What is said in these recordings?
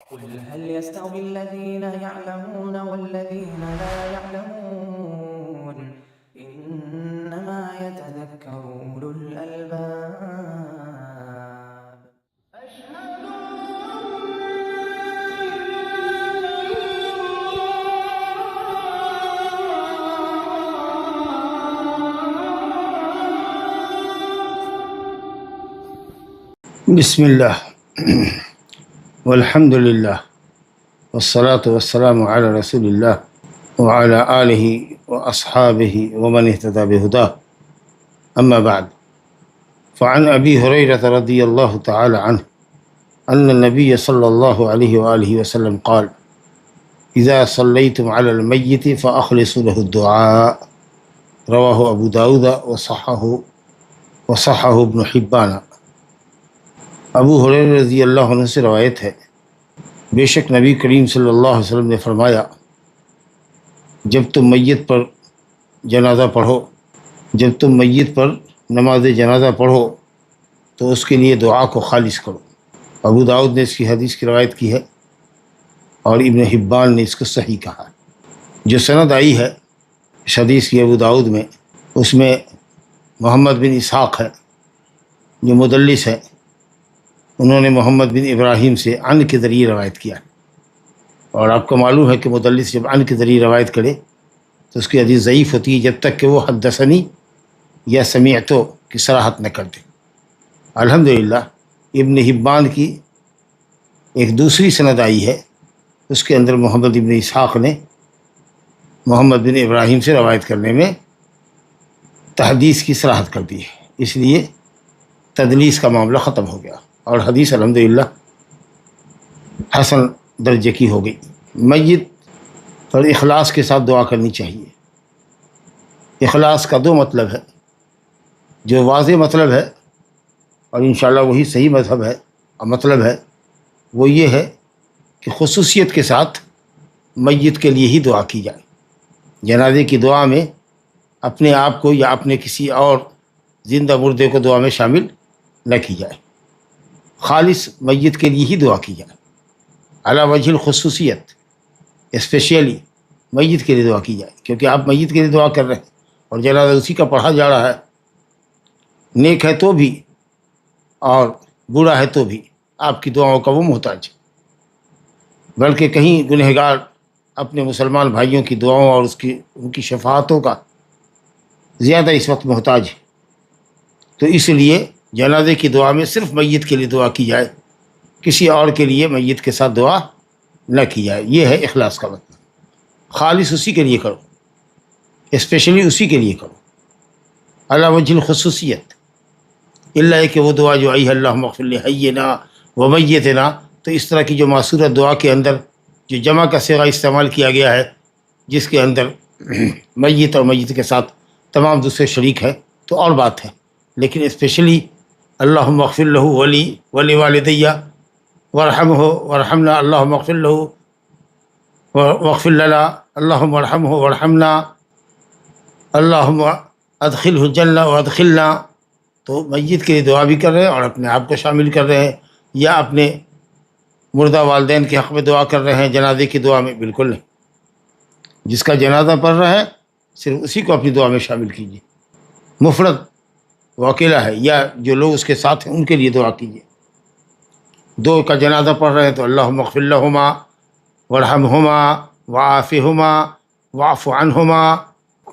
قل هل يستوي الذين يعلمون والذين لا يعلمون إنما يتذكر أولو الألباب بسم الله والحمد لله والصلاة والسلام على رسول الله وعلى آله وأصحابه ومن اهتدى بهداه أما بعد فعن أبي هريرة رضي الله تعالى عنه أن النبي صلى الله عليه وآله وسلم قال إذا صليتم على الميت فأخلصوا له الدعاء رواه أبو داود وصححه ابن حبان۔ ابو ہریرہ رضی اللہ عنہ سے روایت ہے، بے شک نبی کریم صلی اللہ علیہ وسلم نے فرمایا، جب تم میت پر نماز جنازہ پڑھو تو اس کے لیے دعا کو خالص کرو۔ ابو داؤد نے اس کی حدیث کی روایت کی ہے اور ابن حبان نے اس کو صحیح کہا۔ جو سند آئی ہے اس حدیث کی ابو داؤد میں، اس میں محمد بن اسحاق ہے جو مدلس ہے، انہوں نے محمد بن ابراہیم سے عن کے ذریعے روایت کیا، اور آپ کو معلوم ہے کہ مدلس جب عن کے ذریعے روایت کرے تو اس کی حدیث ضعیف ہوتی ہے جب تک کہ وہ حدثنی یا سمعتو کی صراحت نہ کر دے۔ الحمدللہ ابن حبان کی ایک دوسری سند آئی ہے، اس کے اندر محمد بن اسحاق نے محمد بن ابراہیم سے روایت کرنے میں تحدیث کی صراحت کر دی ہے، اس لیے تدلیس کا معاملہ ختم ہو گیا اور حدیث الحمدللہ حسن درجے کی ہو گئی۔ میت پر اخلاص کے ساتھ دعا کرنی چاہیے۔ اخلاص کا دو مطلب ہے، جو واضح مطلب ہے اور انشاءاللہ وہی صحیح مذہب ہے اور مطلب ہے وہ یہ ہے کہ خصوصیت کے ساتھ میت کے لیے ہی دعا کی جائے۔ جنازے کی دعا میں اپنے آپ کو یا اپنے کسی اور زندہ مردے کو دعا میں شامل نہ کی جائے، خالص میت کے لیے ہی دعا کی جائے، علی وجہ الخصوصیت، اسپیشلی میت کے لیے دعا کی جائے، کیونکہ آپ میت کے لیے دعا کر رہے ہیں اور جنازہ اسی کا پڑھا جا رہا ہے، نیک ہے تو بھی اور برا ہے تو بھی آپ کی دعاؤں کا وہ محتاج ہے، بلکہ کہیں گنہگار اپنے مسلمان بھائیوں کی دعاؤں اور ان کی شفاعتوں کا زیادہ اس وقت محتاج ہے۔ تو اس لیے جنازے کی دعا میں صرف میت کے لیے دعا کی جائے، کسی اور کے لیے میت کے ساتھ دعا نہ کی جائے۔ یہ ہے اخلاص کا مطلب، خالص اسی کے لیے کرو، اسپیشلی اسی کے لیے کرو، علی وجہ الخصوصیت، اللہ کہ وہ دعا جو آئی ہے اللہم اغفر لحینا و میتنا، تو اس طرح کی جو معصورت دعا کے اندر جو جمع کا صیغہ استعمال کیا گیا ہے، جس کے اندر میت اور میت کے ساتھ تمام دوسرے شریک ہیں تو اور بات ہے، لیکن اسپیشلی اللہم اغفر لہ ولی والدیہ ورحمہ ورحمنا، اللہم اغفر لہ واغفر لنا، اللہم ارحمہ ورحمنا، اللہم ادخلہ الجنہ وادخلنا۔ تو میت کے لیے دعا بھی کر رہے ہیں اور اپنے آپ کو شامل کر رہے ہیں، یا اپنے مردہ والدین کے حق میں دعا کر رہے ہیں جنازے کی دعا میں؟ بالکل نہیں۔ جس کا جنازہ پڑھ رہا ہے صرف اسی کو اپنی دعا میں شامل کیجیے، مفرد وہ اکیلا ہے یا جو لوگ اس کے ساتھ ہیں ان کے لیے دعا کیجیے۔ دو کا جنازہ پڑھ رہے ہیں تو اللہم اغفر لہما ورحمہما وعافہما واعف عنہما،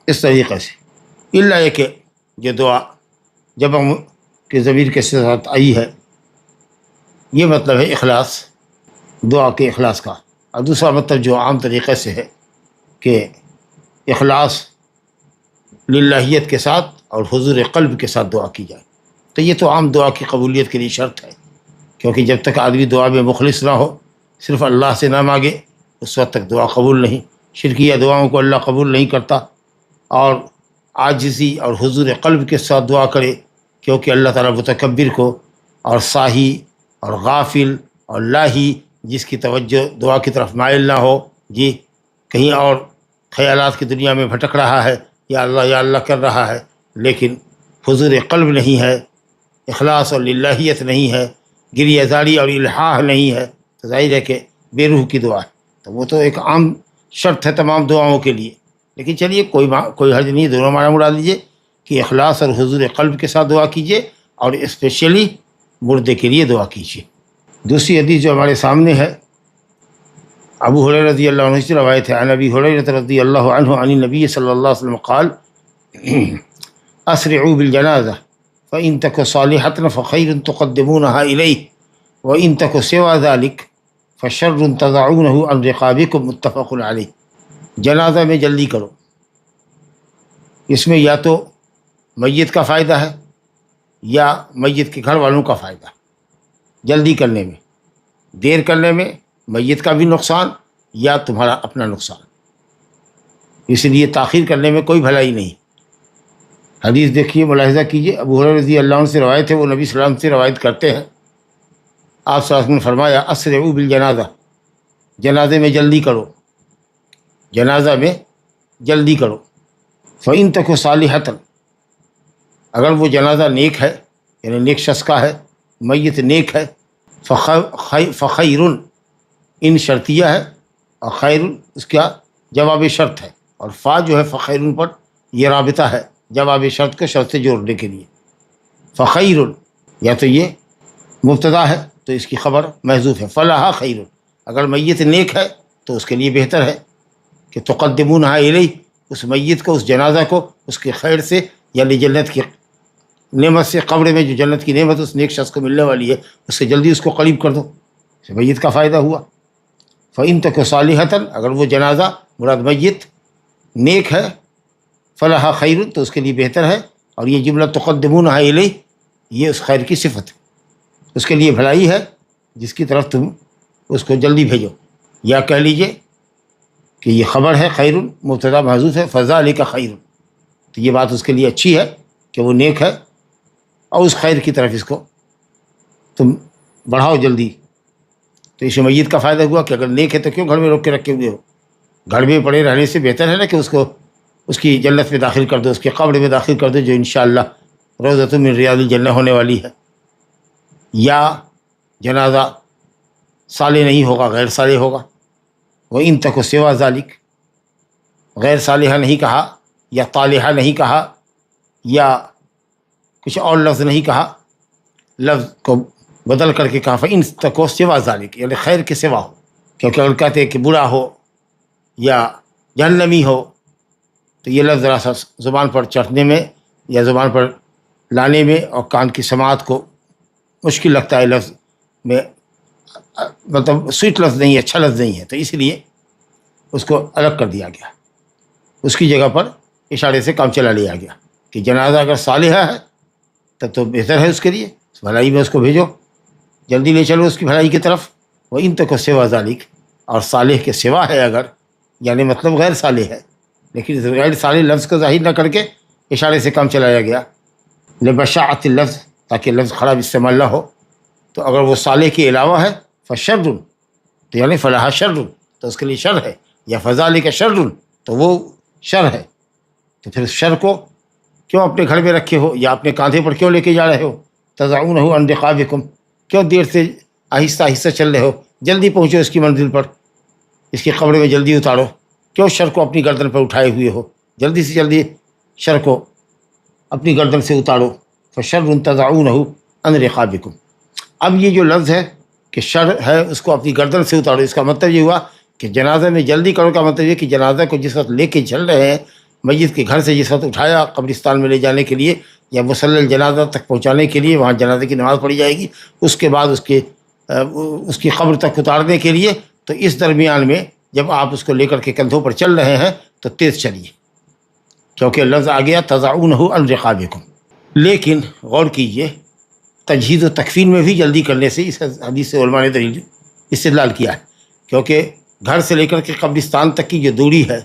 اس طریقے سے۔ الا یہ کہ یہ دعا جمع کے ضمیر کے ساتھ آئی ہے، یہ مطلب ہے اخلاص، دعا کے اخلاص کا۔ اور دوسرا مطلب جو عام طریقے سے ہے کہ اخلاص للہیت کے ساتھ اور حضور قلب کے ساتھ دعا کی جائے، تو یہ تو عام دعا کی قبولیت کے لیے شرط ہے، کیونکہ جب تک آدمی دعا میں مخلص نہ ہو، صرف اللہ سے نہ مانگے، اس وقت تک دعا قبول نہیں۔ شرکیہ دعاؤں کو اللہ قبول نہیں کرتا، اور عاجزی اور حضور قلب کے ساتھ دعا کرے، کیونکہ اللہ تعالیٰ متکبر کو اور ساہی اور غافل اور لاہی، جس کی توجہ دعا کی طرف مائل نہ ہو، جی کہیں اور خیالات کی دنیا میں بھٹک رہا ہے، یا اللہ کر رہا ہے، لیکن حضور قلب نہیں ہے، اخلاص اور للہیت نہیں ہے، گریہ زاری اور الحاح نہیں ہے، تو ظاہر ہے کہ بے روح کی دعا ہے، تو وہ تو ایک عام شرط ہے تمام دعاؤں کے لیے. لیکن چلیے کوئی حرج نہیں، دونوں معنی مراد لیجیے کہ اخلاص اور حضور قلب کے ساتھ دعا کیجیے اور اسپیشلی مردے کے لیے دعا کیجیے. دوسری حدیث جو ہمارے سامنے ہے ابو ہریرہ رضی اللہ عنہ سے روایت ہے، عن ابی ہریرہ رضی اللہ عنہ عن النبی صلی اللہ علیہ وسلم قال اسرعوا بالجنازہ فإن تک صالحة فخیر تقدمونها الیہ وإن تک سوى ذلك فشر تضعونه عن رقابکم، متفق علیہ. جنازہ میں جلدی کرو، اس میں یا تو میت کا فائدہ ہے یا میت کے گھر والوں کا فائدہ. جلدی کرنے میں، دیر کرنے میں میت کا بھی نقصان یا تمہارا اپنا نقصان، اس لیے تاخیر کرنے میں کوئی بھلائی نہیں. حدیث دیکھیے، ملاحظہ کیجیے، ابو ہریرہ رضی اللہ عنہ سے روایت ہے، وہ نبی صلی اللہ علیہ وسلم سے روایت کرتے ہیں. آپ صلی اللہ علیہ وسلم نے فرمایا اسرعوا بالجنازہ، جنازے میں جلدی کرو، جنازہ میں جلدی کرو. فإن تک صالحۃ، اگر وہ جنازہ نیک ہے یعنی نیک شخص کا ہے، میت نیک ہے، فخیر، ان شرطیہ ہے اور خیر اس کا جواب شرط ہے، اور فا جو ہے فخیر پر یہ رابطہ ہے جواب شرط کو شرط سے جوڑنے کے لیے. فخیر یا تو یہ مبتدا ہے تو اس کی خبر محذوف ہے، فلاح خیر، اگر میت نیک ہے تو اس کے لیے بہتر ہے کہ تقدمونہا الیہ، اس میت کو، اس جنازہ کو اس کے خیر سے یعنی جنت کی نعمت سے، قبر میں جو جنت کی نعمت اس نیک شخص کو ملنے والی ہے اس سے جلدی اس کو قریب کر دو، اس سے میت کا فائدہ ہوا. فإن تک صالحۃ، اگر وہ جنازہ مراد میت نیک ہے، فلاح خیر، تو اس کے لیے بہتر ہے. اور یہ جملہ تقدمونہا الیہ یہ اس خیر کی صفت ہے، اس کے لیے بھلائی ہے جس کی طرف تم اس کو جلدی بھیجو. یا کہہ لیجئے کہ یہ خبر ہے، خیر مبتدا محذوف ہے، فذالک خیر، تو یہ بات اس کے لیے اچھی ہے کہ وہ نیک ہے اور اس خیر کی طرف اس کو تم بڑھاؤ جلدی. تو اس میت کا فائدہ ہوا کہ اگر نیک ہے تو کیوں گھر میں روک کے رکھے ہوئے ہو، گھر میں پڑے رہنے سے بہتر ہے نا کہ اس کو اس کی جنت میں داخل کر دو، اس کے قبر میں داخل کر دو جو انشاءاللہ روضۃ من ریاض الجنہ ہونے والی ہے. یا جنازہ صالح نہیں ہوگا، غیر صالح ہوگا، وَإِن تَكُ سِوَى ذَلِكَ، غیر صالحہ نہیں کہا یا طالحہ نہیں کہا یا کچھ اور لفظ نہیں کہا، لفظ کو بدل کر کے کہا فَإِن تَكُ سِوَى ذَلِكَ، یعنی خیر کے سوا ہو. کیونکہ اگر کہتے ہیں کہ برا ہو یا جہنمی ہو تو یہ لفظ ذرا سا زبان پر چڑھنے میں یا زبان پر لانے میں اور کان کی سماعت کو مشکل لگتا ہے، لفظ میں مطلب سویٹ لفظ نہیں ہے، اچھا لفظ نہیں ہے، تو اس لیے اس کو الگ کر دیا گیا. اس کی جگہ پر اشارے سے کام چلا لیا گیا کہ جنازہ اگر صالحہ ہے تب تو بہتر ہے اس کے لیے، بھلائی میں اس کو بھیجو، جلدی لے چلو اس کی بھلائی کی طرف. وَإِن تَكُ سِوَى ذَلِكَ، اور صالح کے سوا ہے اگر، یعنی مطلب غیر صالح ہے، لیکن غیر صالح لفظ کو ظاہر نہ کر کے اشارے سے کام چلایا گیا لبشاعت اللفظ، تاکہ لفظ خراب استعمال نہ ہو. تو اگر وہ صالح کے علاوہ ہے فشر، تو یعنی فلاح شر، تو اس کے لیے شر ہے، یا فذالک شر، تو وہ شر ہے. تو پھر شر کو کیوں اپنے گھر میں رکھے ہو یا اپنے کاندھے پر کیوں لے کے جا رہے ہو؟ تضعونہ عن رقابکم، کیوں دیر سے آہستہ آہستہ چل رہے ہو؟ جلدی پہنچو اس کی منزل پر، اس کی قبر میں جلدی اتارو. کیوں شر کو اپنی گردن پر اٹھائے ہوئے ہو؟ جلدی سے جلدی شر کو اپنی گردن سے اتارو. فشر تضعونہ عن رقابکم. اب یہ جو لفظ ہے کہ شر ہے اس کو اپنی گردن سے اتارو، اس کا مطلب یہ ہوا کہ جنازہ میں جلدی کرو کا مطلب یہ کہ جنازہ کو جس وقت لے کے چل رہے ہیں، میت کے گھر سے جس وقت اٹھایا قبرستان میں لے جانے کے لیے یا مصلی الجنازہ تک پہنچانے کے لیے، وہاں جنازے کی نماز پڑھی جائے گی، اس کے بعد اس کی قبر تک اتارنے کے لیے، تو اس درمیان میں جب آپ اس کو لے کر کے کندھوں پر چل رہے ہیں تو تیز چلیے، کیونکہ لفظ آ گیا تضعونہ عن رقابکم. لیکن غور کیجئے، تجہیز و تکفین میں بھی جلدی کرنے سے اس حدیث سے علماء نے دلیل استدلال کیا ہے، کیونکہ گھر سے لے کر کے قبرستان تک کی جو دوری ہے،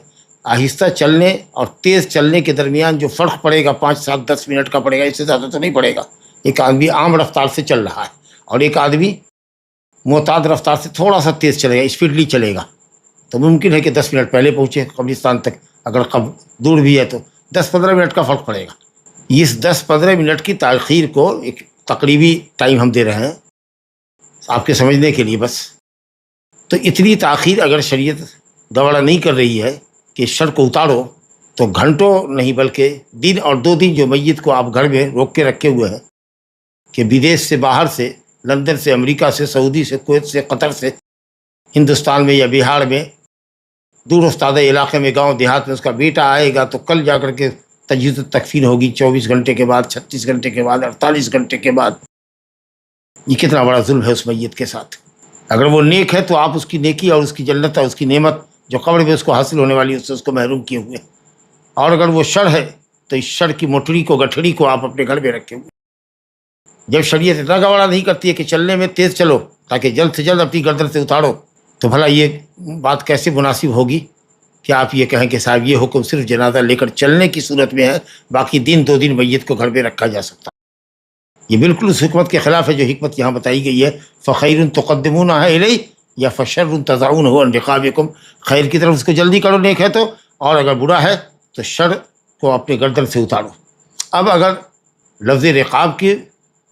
آہستہ چلنے اور تیز چلنے کے درمیان جو فرق پڑے گا 5 7 10 منٹ کا پڑے گا، اس سے زیادہ تو نہیں پڑے گا. ایک آدمی عام رفتار سے چل رہا ہے اور ایک آدمی معتاد رفتار سے تھوڑا سا تیز چلے گا، اسپیڈلی چلے گا، تو ممکن ہے کہ 10 منٹ پہلے پہنچے قبرستان تک، اگر دور بھی ہے تو 10 15 منٹ کا فرق پڑے گا. اس 10 15 منٹ کی تاخیر کو ایک تقریبی ٹائم ہم دے رہے ہیں آپ کے سمجھنے کے لیے بس. تو اتنی تاخیر اگر شریعت گوارا نہیں کر رہی ہے کہ شر کو اتارو، تو گھنٹوں نہیں بلکہ دن اور 2 دن جو میت کو آپ گھر میں روک کے رکھے ہوئے ہیں کہ بدیش سے، باہر سے، لندن سے، امریکہ سے، سعودی سے، کویت سے، قطر سے، ہندوستان میں یا بہار میں دور افتادہ علاقے میں، گاؤں دیہات میں اس کا بیٹا آئے گا تو کل جا کر کے تجہیز و تکفین ہوگی، 24 گھنٹے کے بعد، 36 گھنٹے کے بعد، 48 گھنٹے کے بعد۔ یہ کتنا بڑا ظلم ہے اس میت کے ساتھ۔ اگر وہ نیک ہے تو آپ اس کی نیکی اور اس کی جنت اور اس کی نعمت جو قبر میں اس کو حاصل ہونے والی ہے، اس سے اس کو محروم کیے ہوئے، اور اگر وہ شر ہے تو اس شر کی موٹڑی کو، گٹھڑی کو آپ اپنے گھر میں رکھے ہوئے۔ جب شریعت اتنا گوارا نہیں کرتی ہے کہ چلنے میں تیز چلو تاکہ جلد سے جلد اپنی گردن سے اتارو، تو بھلا یہ بات کیسے مناسب ہوگی کہ آپ یہ کہیں کہ صاحب یہ حکم صرف جنازہ لے کر چلنے کی صورت میں ہے، باقی دن 2 دن میت کو گھر میں رکھا جا سکتا؟ یہ بالکل اس حکمت کے خلاف ہے جو حکمت یہاں بتائی گئی ہے، فخیر تقدمونہ الیہ یا فشر تضعونہ عن رقابکم، خیر کی طرف اس کو جلدی کرو نیک ہے تو، اور اگر برا ہے تو شر کو اپنے گردن سے اتارو۔ اب اگر لفظ رقاب کی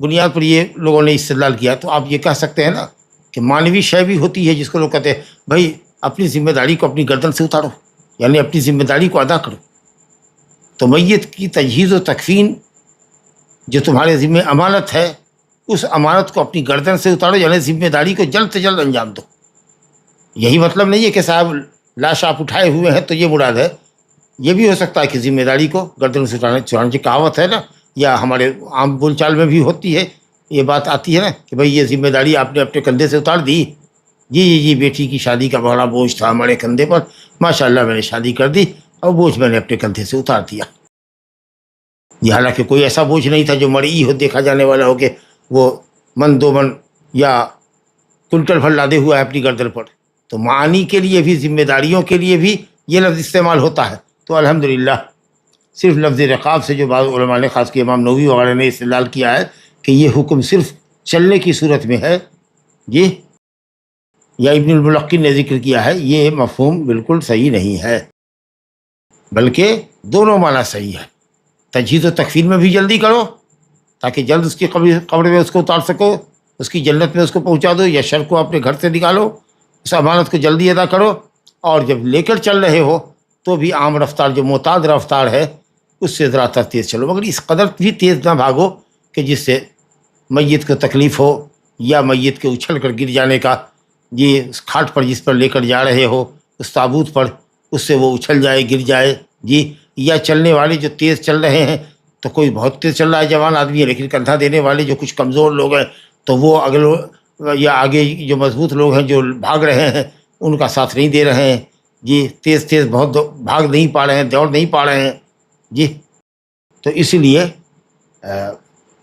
بنیاد پر یہ لوگوں نے استدلال کیا تو آپ یہ کہہ سکتے ہیں نا کہ مانوی شے بھی ہوتی ہے جس کو لوگ کہتے ہیں بھائی اپنی ذمہ داری کو اپنی گردن سے اتارو، یعنی اپنی ذمہ داری کو ادا کرو۔ تو میت کی تجہیز و تکفین جو تمہارے ذمہ امانت ہے، اس امانت کو اپنی گردن سے اتارو، یعنی ذمہ داری کو جلد سے جلد انجام دو۔ یہی مطلب نہیں ہے کہ صاحب لاش آپ اٹھائے ہوئے ہیں تو یہ مراد ہے، یہ بھی ہو سکتا ہے کہ ذمہ داری کو گردن سے چڑھانے کی کہاوت ہے نا، یا ہمارے عام بول چال میں بھی ہوتی ہے، یہ بات آتی ہے نا کہ بھائی یہ ذمہ داری آپ نے اپنے کندھے سے اتار دی، جی بیٹی کی شادی کا بڑا بوجھ تھا ہمارے کندھے پر، ماشاءاللہ میں نے شادی کر دی اور بوجھ میں نے اپنے کندھے سے اتار دیا۔ یہ حالانکہ کوئی ایسا بوجھ نہیں تھا جو مرئی ہو، دیکھا جانے والا ہو کہ وہ 1 2 من یا کنٹل بھر لادے ہوا ہے اپنی گردن پر۔ تو معانی کے لیے بھی، ذمہ داریوں کے لیے بھی یہ لفظ استعمال ہوتا ہے۔ تو الحمدللہ صرف لفظ رقاب سے جو بعض علماء نے، خاص کہ امام نووی وغیرہ نے استدلال کیا ہے کہ یہ حکم صرف چلنے کی صورت میں ہے، جی، یا ابن الملقن نے ذکر کیا ہے، یہ مفہوم بالکل صحیح نہیں ہے، بلکہ دونوں معنی صحیح ہے۔ تجہیز و تکفین میں بھی جلدی کرو تاکہ جلد اس کی قبر میں اس کو اتار سکو، اس کی جنت میں اس کو پہنچا دو، یا شر کو اپنے گھر سے نکالو، اس امانت کو جلدی ادا کرو، اور جب لے کر چل رہے ہو تو بھی عام رفتار جو معتاد رفتار ہے اس سے ذرا تیز چلو، مگر اس قدر بھی تیز نہ بھاگو کہ جس سے میت کو تکلیف ہو، یا میت کے اچھل کر گر جانے کا، یہ اس کھاٹ پر جس پر لے کر جا رہے ہو، اس تابوت پر، اس سے وہ اچھل جائے، گر جائے، جی، یا چلنے والے جو تیز چل رہے ہیں تو کوئی بہت تیز چل رہا ہے جوان آدمی ہے، لیکن کندھا دینے والے جو کچھ کمزور لوگ ہیں تو وہ یا آگے جو مضبوط لوگ ہیں جو بھاگ رہے ہیں ان کا ساتھ نہیں دے رہے ہیں، جی، تیز بہت بھاگ نہیں پا رہے ہیں، دوڑ نہیں پا رہے ہیں، جی۔ تو اس لیے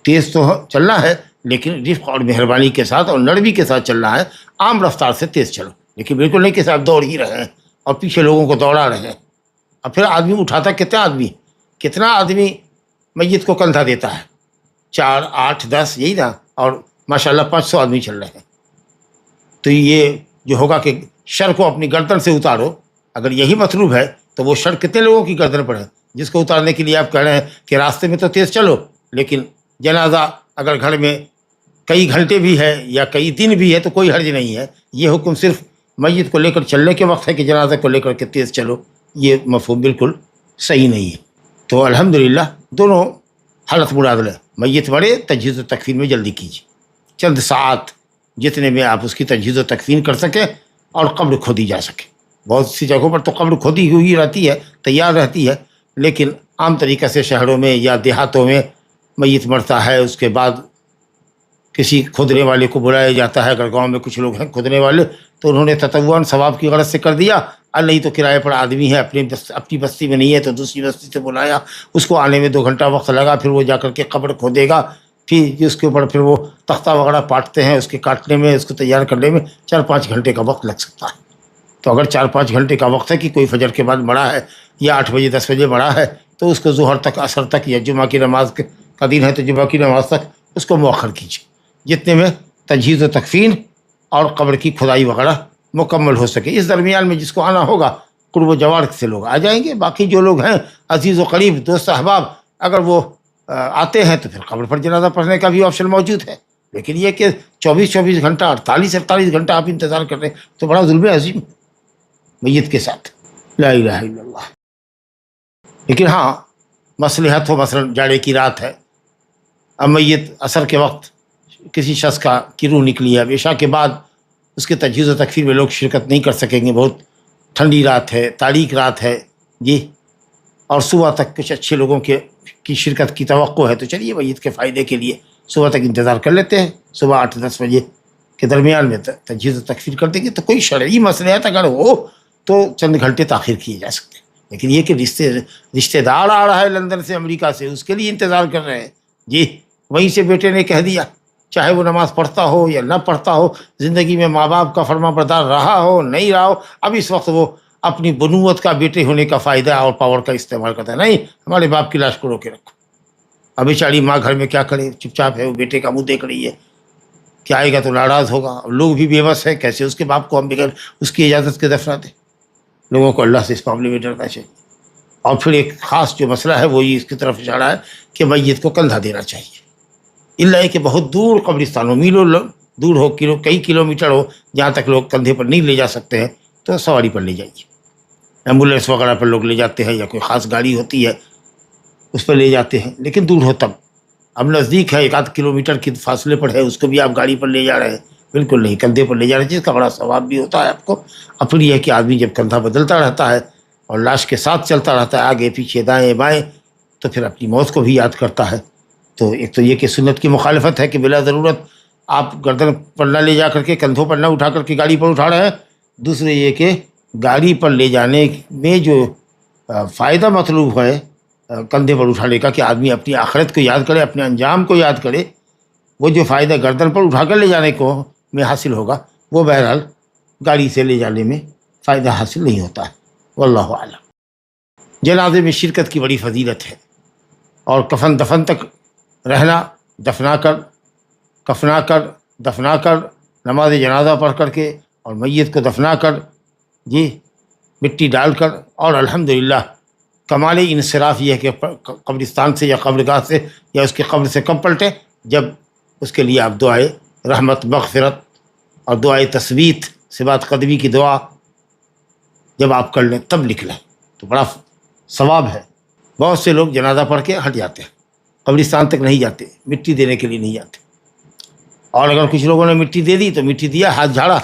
تیز تو چلنا ہے لیکن رفق اور مہربانی کے ساتھ اور نرمی کے ساتھ چلنا ہے، عام رفتار سے تیز چلو، لیکن بالکل نہیں کہ صاحب دوڑ ہی رہے ہیں اور پیچھے لوگوں کو دوڑا رہے ہیں۔ اب پھر آدمی اٹھاتا کتنا آدمی میت کو کندھا دیتا ہے، 4 8 10 یہی نا، اور ماشاءاللہ 500 آدمی چل رہے ہیں۔ تو یہ جو ہوگا کہ شر کو اپنی گردن سے اتارو، اگر یہی مطلوب ہے تو وہ شر کتنے لوگوں کی گردن پر ہے جس کو اتارنے کے لیے آپ کہہ رہے ہیں کہ راستے میں تو تیز چلو، لیکن جنازہ اگر گھر میں کئی گھنٹے بھی ہے یا کئی دن بھی ہے تو کوئی حرج نہیں ہے۔ یہ حکم صرف میت کو لے کر چلنے کے وقت ہے کہ جنازہ کو لے کر کے تیز چلو، یہ مفہوم بالکل صحیح نہیں ہے۔ تو الحمدللہ دونوں حالت مراد لیں، میت بڑے تجہیز و تکفین میں جلدی کیجیے، چند ساعت جتنے میں آپ اس کی تجہیز و تکفین کر سکیں اور قبر کھودی جا سکے۔ بہت سی جگہوں پر تو قبر کھودی ہوئی رہتی ہے، تیار رہتی ہے، لیکن عام طریقے سے شہروں میں یا دیہاتوں میں میت مرتا ہے، اس کے بعد کسی کھودنے والے کو بلایا جاتا ہے، اگر گاؤں میں کچھ لوگ ہیں کھودنے والے تو انہوں نے تطوعاً ثواب کی غرض سے کر دیا، اور نہیں تو کرائے پر آدمی ہے، اپنی بستی میں نہیں ہے تو دوسری بستی سے بلایا، اس کو آنے میں 2 گھنٹہ وقت لگا، پھر وہ جا کر کے قبر کھودے گا، پھر اس کے اوپر پھر وہ تختہ وغیرہ پاٹتے ہیں، اس کے کاٹنے میں، اس کو تیار کرنے میں 4 5 گھنٹے کا وقت لگ سکتا ہے۔ تو اگر 4 5 گھنٹے کا وقت ہے کہ کوئی فجر کے بعد مڑا ہے یا 8 بجے 10 بجے مڑا ہے تو اس کو ظہر تک، عصر تک، یا جمعہ کی نماز کا دن ہے تو جمعہ کی نماز تک اس کو مؤخر کیجیے، جتنے میں تجہیز و تکفین اور قبر کی کھدائی وغیرہ مکمل ہو سکے۔ اس درمیان میں جس کو آنا ہوگا قرب و جوار سے لوگ آ جائیں گے، باقی جو لوگ ہیں عزیز و قریب دوست احباب اگر وہ آتے ہیں تو پھر قبر پر جنازہ پڑھنے کا بھی آپشن موجود ہے، لیکن یہ کہ 24 گھنٹہ 48 گھنٹہ آپ انتظار کر رہے ہیں تو بڑا ظلم عظیم میت کے ساتھ. لا الہ الا اللہ. لیکن ہاں مصلحت ہو، مثلا جاڑے کی رات ہے، اب میت عصر کے وقت کسی شخص کی روح نکلی ہے، اب عشاء کے بعد اس کے تجہیز و تکفیر میں لوگ شرکت نہیں کر سکیں گے، بہت ٹھنڈی رات ہے، تاریک رات ہے جی، اور صبح تک کچھ اچھے لوگوں کی شرکت کی توقع ہے، تو چلیے میت کے فائدے کے لیے صبح تک انتظار کر لیتے ہیں، صبح 8-10 بجے کے درمیان میں تجہیز و تکفیر کر دیں گے. تو کوئی شرعی مصلحت اگر ہو تو چند گھنٹے تاخیر کیے جا سکتے ہیں. لیکن یہ کہ رشتے دار آ رہا ہے لندن سے، امریکہ سے، اس کے لیے انتظار کر رہے ہیں جی، وہیں سے بیٹے نے کہہ دیا، چاہے وہ نماز پڑھتا ہو یا نہ پڑھتا ہو، زندگی میں ماں باپ کا فرما بردار رہا ہو نہیں رہا ہو، اب اس وقت وہ اپنی بنوت کا، بیٹے ہونے کا فائدہ اور پاور کا استعمال کرتا ہے. نہیں، ہمارے باپ کی لاش کو رو کے رکھو. اب بیچاری ماں گھر میں کیا کرے، چپ چاپ ہے، وہ بیٹے کا منہ دیکھ رہی ہے کہ آئے گا تو ناراض ہوگا. لوگ بھی بے بس ہے، کیسے اس کے باپ کو ہم بغیر اس کی اجازت کے دفنا دیں. لوگوں کو اللہ سے اس معاملے میں ڈرنا چاہیے. اور پھر ایک خاص جو مسئلہ ہے وہ یہ اس کی طرف اشارہ ہے کہ میت کو کندھا دینا چاہیے، اللہ کہ بہت دور قبرستان ہو، میلوں دور ہو، کئی کلومیٹر ہو، جہاں تک لوگ کندھے پر نہیں لے جا سکتے ہیں تو سواری پر لے جائیے. ایمبولینس وغیرہ پر لوگ لے جاتے ہیں، یا کوئی خاص گاڑی ہوتی ہے اس پر لے جاتے ہیں، لیکن دور ہو تب. اب نزدیک ہے، 1-8 کلومیٹر کے فاصلے پر ہے، اس کو بھی آپ گاڑی پر لے جا رہے ہیں، بالکل نہیں، کندھے پر لے جا رہے ہیں، جس کا بڑا ثواب بھی ہوتا ہے آپ کو. اب پھر یہ ہے کہ آدمی جب کندھا بدلتا رہتا ہے اور لاش کے ساتھ چلتا رہتا ہے آگے پیچھے دائیں بائیں، تو پھر اپنی موت کو بھی یاد کرتا ہے. تو ایک تو یہ کہ سنت کی مخالفت ہے کہ بلا ضرورت آپ گردن پر نہ لے جا کر کے، کندھوں پر نہ اٹھا کر کے گاڑی پر اٹھا رہے ہیں. دوسرے یہ کہ گاڑی پر لے جانے میں جو فائدہ مطلوب ہے کندھے پر اٹھانے کا، کہ آدمی اپنی آخرت کو یاد کرے، اپنے انجام کو یاد کرے، وہ جو فائدہ گردن پر اٹھا کر لے جانے کو میں حاصل ہوگا وہ بہرحال گاڑی سے لے جانے میں فائدہ حاصل نہیں ہوتا ہے. واللہ اعلم. جنازے میں شرکت کی بڑی فضیلت ہے، اور کفن دفن تک رہنا، کفنا کر دفنا کر نماز جنازہ پڑھ کر کے اور میت کو دفنا کر جی مٹی ڈال کر، اور الحمدللہ کمال انصراف یہ ہے کہ قبرستان سے یا قبرگاہ سے یا اس کے قبر سے کب پلٹیں، جب اس کے لیے آپ دعائے رحمت، مغفرت اور دعائے تثبیت، ثبات قدمی کی دعا جب آپ کر لیں تب لکھ لیں تو بڑا ثواب ہے. بہت سے لوگ جنازہ پڑھ کے ہٹ جاتے ہیں، قبرستان تک نہیں جاتے، مٹی دینے کے لیے نہیں جاتے. اور اگر کچھ لوگوں نے مٹی دے دی تو مٹی دیا، ہاتھ جھاڑا،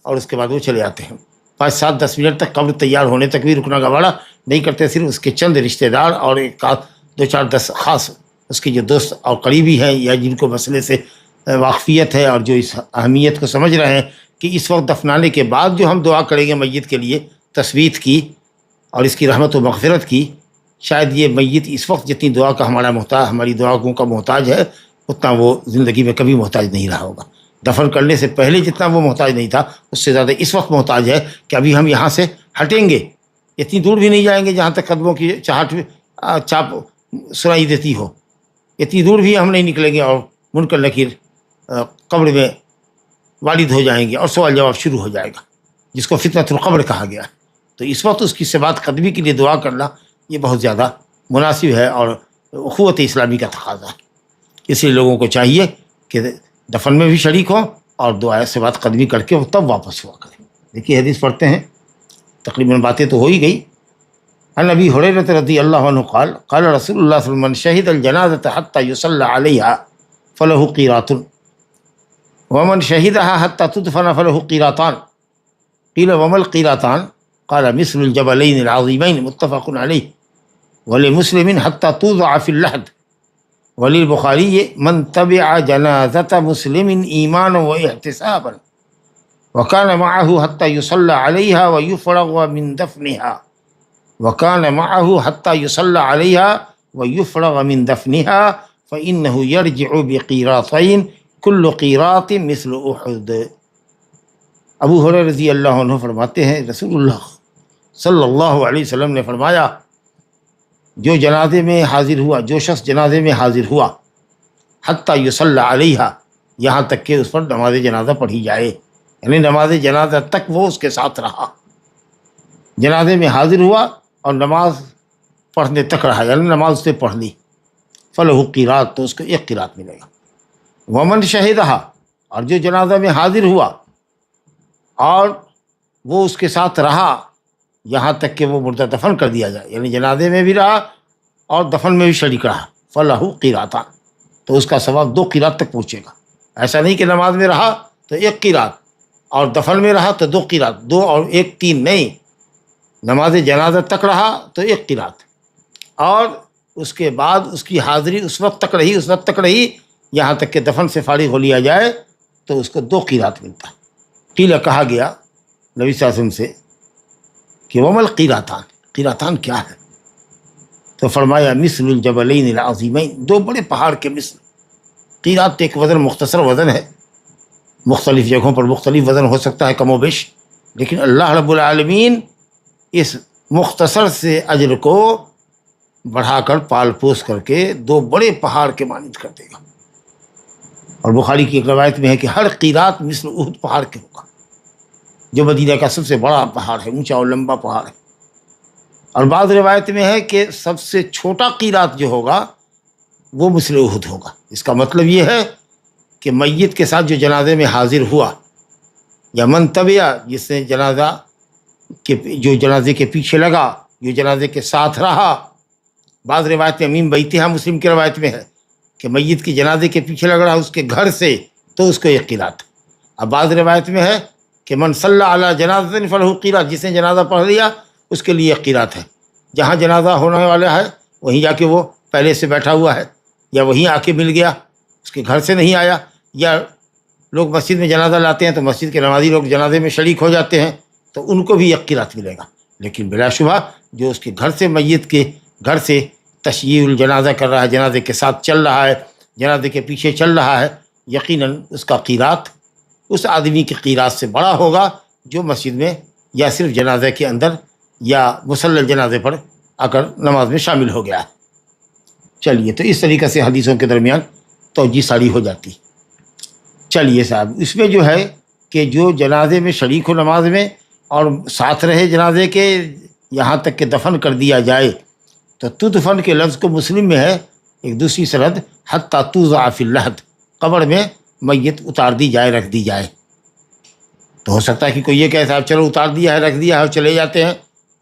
اور اس کے بعد وہ چلے جاتے ہیں. 5-7-10 منٹ تک قبر تیار ہونے تک بھی رکنا گوارا نہیں کرتے. صرف اس کے چند رشتہ دار اور 2-4-10 خاص اس کے جو دوست اور قریبی ہیں، یا جن کو مسئلے سے واقفیت ہے اور جو اس اہمیت کو سمجھ رہے ہیں کہ اس وقت دفنانے کے بعد جو ہم دعا کریں گے میت کے لیے تثبیت کی اور اس کی رحمت و مغفرت کی، شاید یہ میت اس وقت جتنی دعا کا ہماری دعاؤں کا محتاج ہے اتنا وہ زندگی میں کبھی محتاج نہیں رہا ہوگا. دفن کرنے سے پہلے جتنا وہ محتاج نہیں تھا اس سے زیادہ اس وقت محتاج ہے کہ ابھی ہم یہاں سے ہٹیں گے، اتنی دور بھی نہیں جائیں گے جہاں تک قدموں کی چاپ سنائی دیتی ہو، اتنی دور بھی ہم نہیں نکلیں گے اور منکر نکیر قبر میں والد ہو جائیں گے اور سوال جواب شروع ہو جائے گا، جس کو فتنۃ القبر کہا گیا. تو اس وقت اس کی ثبات قدمی کے لیے دعا کرنا یہ بہت زیادہ مناسب ہے اور اخوت اسلامی کا تقاضا ہے. اس لیے لوگوں کو چاہیے کہ دفن میں بھی شریک ہوں اور دعائیں ثبات قدمی کر کے وہ تب واپس ہوا کریں. دیکھیے حدیث پڑھتے ہیں، تقریباً باتیں تو ہو ہی گئی. عن ابی ہریرہ رضی اللہ عنہ قال قال رسول اللہ صلی اللہ علیہ وسلم من شہد الجنازۃ حتى يصلى عليها فله قيراط ومن شهدها حتى تدفن فله قيراطان قيل وما القيراطان قال مثل الجبلين العظيمين متفق عليه ولمسلم حتى توضع في اللحد وللبخاري من تبع جنازة مسلم إيمانا واحتسابا وكان معه حتى يصلى عليها ويفرغ من دفنها وكان معه حتى يصلى عليها ويفرغ من دفنها فإنه يرجع بقيراطين كل قيراط مثل أحد. ابو ہریرہ رضی اللہ عنہ فرماتے ہیں رسول اللہ صلی اللہ علیہ وسلم نے فرمایا جو جنازے میں حاضر ہوا، جو شخص جنازے میں حاضر ہوا، حتیٰ یصلی علیہا، یہاں تک کہ اس پر نماز جنازہ پڑھی جائے، یعنی نماز جنازہ تک وہ اس کے ساتھ رہا، جنازے میں حاضر ہوا اور نماز پڑھنے تک رہا، یعنی نماز اس نے پڑھ لی، فلہ قیراط، تو اس کو ایک قیراط ملے گا. ومن شہدہا، اور جو جنازہ میں حاضر ہوا اور وہ اس کے ساتھ رہا یہاں تک کہ وہ مردہ دفن کر دیا جائے، یعنی جنازے میں بھی رہا اور دفن میں بھی شریک رہا، فلہ قیراتان، تو اس کا ثواب 2 قیرات تک پہنچے گا۔ ایسا نہیں کہ نماز میں رہا تو 1 قیرات اور دفن میں رہا تو 2 قیرات، 2 اور 1 3 نہیں، نماز جنازہ تک رہا تو 1 قیرات، اور اس کے بعد اس کی حاضری اس وقت تک رہی یہاں تک کہ دفن سے فارغ ہو لیا جائے تو اس کو 2 قیرات ملتا۔ قیل، کہا گیا نبی صلی اللہ علیہ وسلم سے کہ ومل قیراتان، قیراتان کیا ہے؟ تو فرمایا مثل الجبلین العظیمین، 2 بڑے پہاڑ کے مثل۔ قیرات ایک وزن مختصر وزن ہے، مختلف جگہوں پر مختلف وزن ہو سکتا ہے کم و بیش، لیکن اللہ رب العالمین اس مختصر سے اجر کو بڑھا کر پال پوس کر کے 2 بڑے پہاڑ کے مانند کر دے گا۔ اور بخاری کی ایک روایت میں ہے کہ ہر قیرات مثل احد پہاڑ کے ہوگا، جو مدینہ کا سب سے بڑا پہاڑ ہے، اونچا اور لمبا پہاڑ ہے۔ اور بعض روایت میں ہے کہ سب سے چھوٹا قیرات جو ہوگا وہ مثل احد ہوگا۔ اس کا مطلب یہ ہے کہ میت کے ساتھ جو جنازے میں حاضر ہوا یا من تبعہ، جس نے جو جنازے کے پیچھے لگا، جو جنازے کے ساتھ رہا، بعض روایت میں امین بیتہا مسلم کی روایت میں ہے کہ میت کی جنازے کے پیچھے لگ رہا اس کے گھر سے تو اس کو 1 قیرات۔ اب بعض روایت میں ہے کہ من صلی علی جنازۃ فلہ قیرات، جس نے جنازہ پڑھ لیا اس کے لیے 1 قیرات ہے۔ جہاں جنازہ ہونے والا ہے وہیں جا کے وہ پہلے سے بیٹھا ہوا ہے، یا وہیں آ کے مل گیا، اس کے گھر سے نہیں آیا، یا لوگ مسجد میں جنازہ لاتے ہیں تو مسجد کے نمازی لوگ جنازے میں شریک ہو جاتے ہیں تو ان کو بھی 1 قیرات ملے گا۔ لیکن بلا شبہ جو اس کے گھر سے، میت کے گھر سے تشییع الجنازہ کر رہا ہے، جنازے کے ساتھ چل رہا ہے، جنازے کے پیچھے چل رہا ہے، یقیناً اس کا قیرات اس آدمی کی قیرات سے بڑا ہوگا جو مسجد میں یا صرف جنازے کے اندر یا مصلی الجنازے پر آ کر نماز میں شامل ہو گیا ہے۔ چلیے، تو اس طریقے سے حدیثوں کے درمیان توجیہ ساری ہو جاتی۔ چلیے صاحب، اس میں جو ہے کہ جو جنازے میں شریک ہو نماز میں اور ساتھ رہے جنازے کے یہاں تک کہ دفن کر دیا جائے، تو تدفن کے لفظ کو مسلم میں ہے ایک دوسری سند، حتی توضع فی اللحد، قبر میں میت اتار دی جائے، رکھ دی جائے۔ تو ہو سکتا ہے کہ کوئی یہ کہے صاحب چلو اتار دیا ہے، رکھ دیا ہے اور چلے جاتے ہیں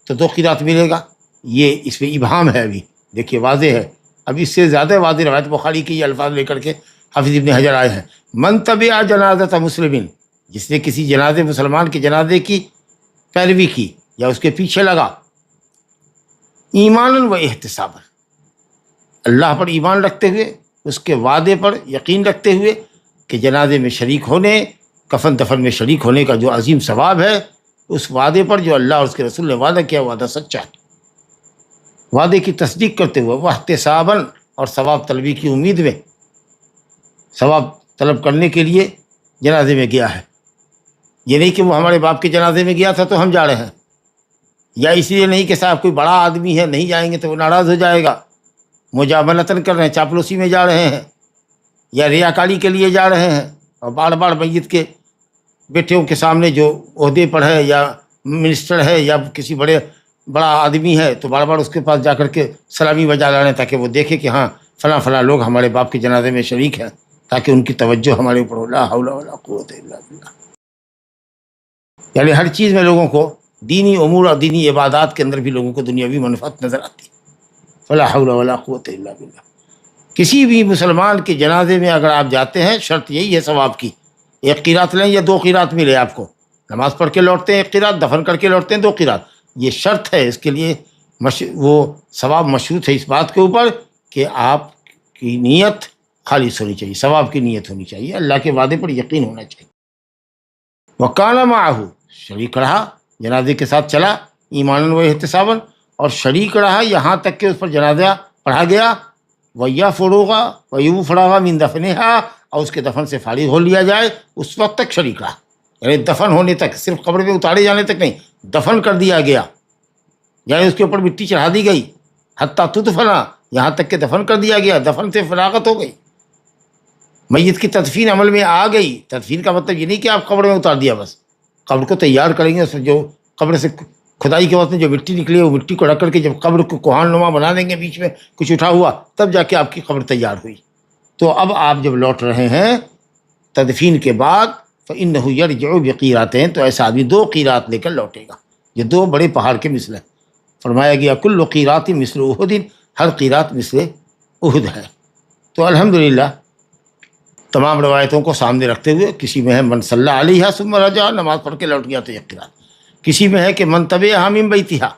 تو 2 قیرات ملے گا، یہ اس میں ابہام ہے۔ ابھی دیکھیے واضح ہے، اب اس سے زیادہ واضح روایت بخاری کے یہ الفاظ لے کر کے حافظ ابن حجر آئے ہیں، من تبع جنازۃ مسلمین، جس نے کسی جنازے مسلمان کے جنازے کی پیروی کی یا اس کے پیچھے لگا، ایمانا و احتسابا، اللہ پر ایمان رکھتے ہوئے، اس کے وعدے پر یقین رکھتے ہوئے کہ جنازے میں شریک ہونے، کفن دفن میں شریک ہونے کا جو عظیم ثواب ہے، اس وعدے پر جو اللہ اور اس کے رسول نے وعدہ کیا، وعدہ سچا ہے، وعدے کی تصدیق کرتے ہوئے، واحتسابا، اور ثواب طلبی کی امید میں، ثواب طلب کرنے کے لیے جنازے میں گیا ہے۔ یہ نہیں کہ وہ ہمارے باپ کے جنازے میں گیا تھا تو ہم جا رہے ہیں، یا اس لیے نہیں کہ صاحب کوئی بڑا آدمی ہے نہیں جائیں گے تو وہ ناراض ہو جائے گا، مجاملتاً کر رہے ہیں، چاپلوسی میں جا رہے ہیں، یا ریاکاری کے لیے جا رہے ہیں، اور بار بار میت کے بیٹوں کے سامنے جو عہدے پر ہے یا منسٹر ہے یا کسی بڑا آدمی ہے تو بار بار اس کے پاس جا کر کے سلامی بجا لانے تاکہ وہ دیکھے کہ ہاں فلاں فلاں لوگ ہمارے باپ کے جنازے میں شریک ہیں، تاکہ ان کی توجہ ہمارے اوپر ہو۔ لا حول ولا قوت الا باللہ۔ یعنی ہر چیز میں لوگوں کو، دینی امور اور دینی عبادات کے اندر بھی لوگوں کو دنیاوی منفعت نظر آتی ہے۔ فلا حول ولا قوت الا باللہ۔ کسی بھی مسلمان کے جنازے میں اگر آپ جاتے ہیں، شرط یہی ہے ثواب کی، 1 قیرات لیں یا 2 قیرات ملے آپ کو، نماز پڑھ کے لوٹتے ہیں 1 قیرات، دفن کر کے لوٹتے ہیں 2 قیرات، یہ شرط ہے۔ اس کے لیے وہ ثواب مشروط ہے اس بات کے اوپر کہ آپ کی نیت خالص ہونی چاہیے، ثواب کی نیت ہونی چاہیے، اللہ کے وعدے پر یقین ہونا چاہیے۔ وَكَانَ مَعَهُ، شریک رہا، جنازے کے ساتھ چلا، ایمانا و احتسابا، اور شریک رہا یہاں تک کہ اس پر جنازہ پڑھا گیا، وَيُفْرَغَ مِن دَفْنِهَا، اور اس کے دفن سے فارغ ہو لیا جائے، اس وقت تک شریک رہا، یعنی دفن ہونے تک، صرف قبر میں اتارے جانے تک نہیں، دفن کر دیا گیا، یعنی اس کے اوپر مٹی چڑھا دی گئی، حتیٰ تدفنا، یہاں تک کہ دفن کر دیا گیا، دفن سے فراغت ہو گئی، میت کی تدفین عمل میں آ گئی۔ تدفین کا مطلب یہ نہیں کہ آپ قبر میں اتار دیا، بس قبر کو تیار کریں گے، اس میں جو قبر سے کھدائی کے وقت میں جو مٹی نکلی ہے وہ مٹی کو رکھ کر کے جب قبر کو کوہان نما بنا دیں گے، بیچ میں کچھ اٹھا ہوا، تب جا کے آپ کی قبر تیار ہوئی۔ تو اب آپ جب لوٹ رہے ہیں تدفین کے بعد فإنہ یرجع بقیراتین، تو ایسا آدمی 2 قیرات لے کر لوٹے گا، یہ 2 بڑے پہاڑ کے مثل ہے۔ فرمایا گیا کل قیرات مثل احد، ہر قیرات مثل احد ہے۔ تو الحمدللہ تمام روایتوں کو سامنے رکھتے ہوئے کسی میں ہے من صلی علیہا ثم رجع، نماز پڑھ کے لوٹ گیا تو 1 قیرات، کسی میں ہے کہ من تبعہا من بیتہا،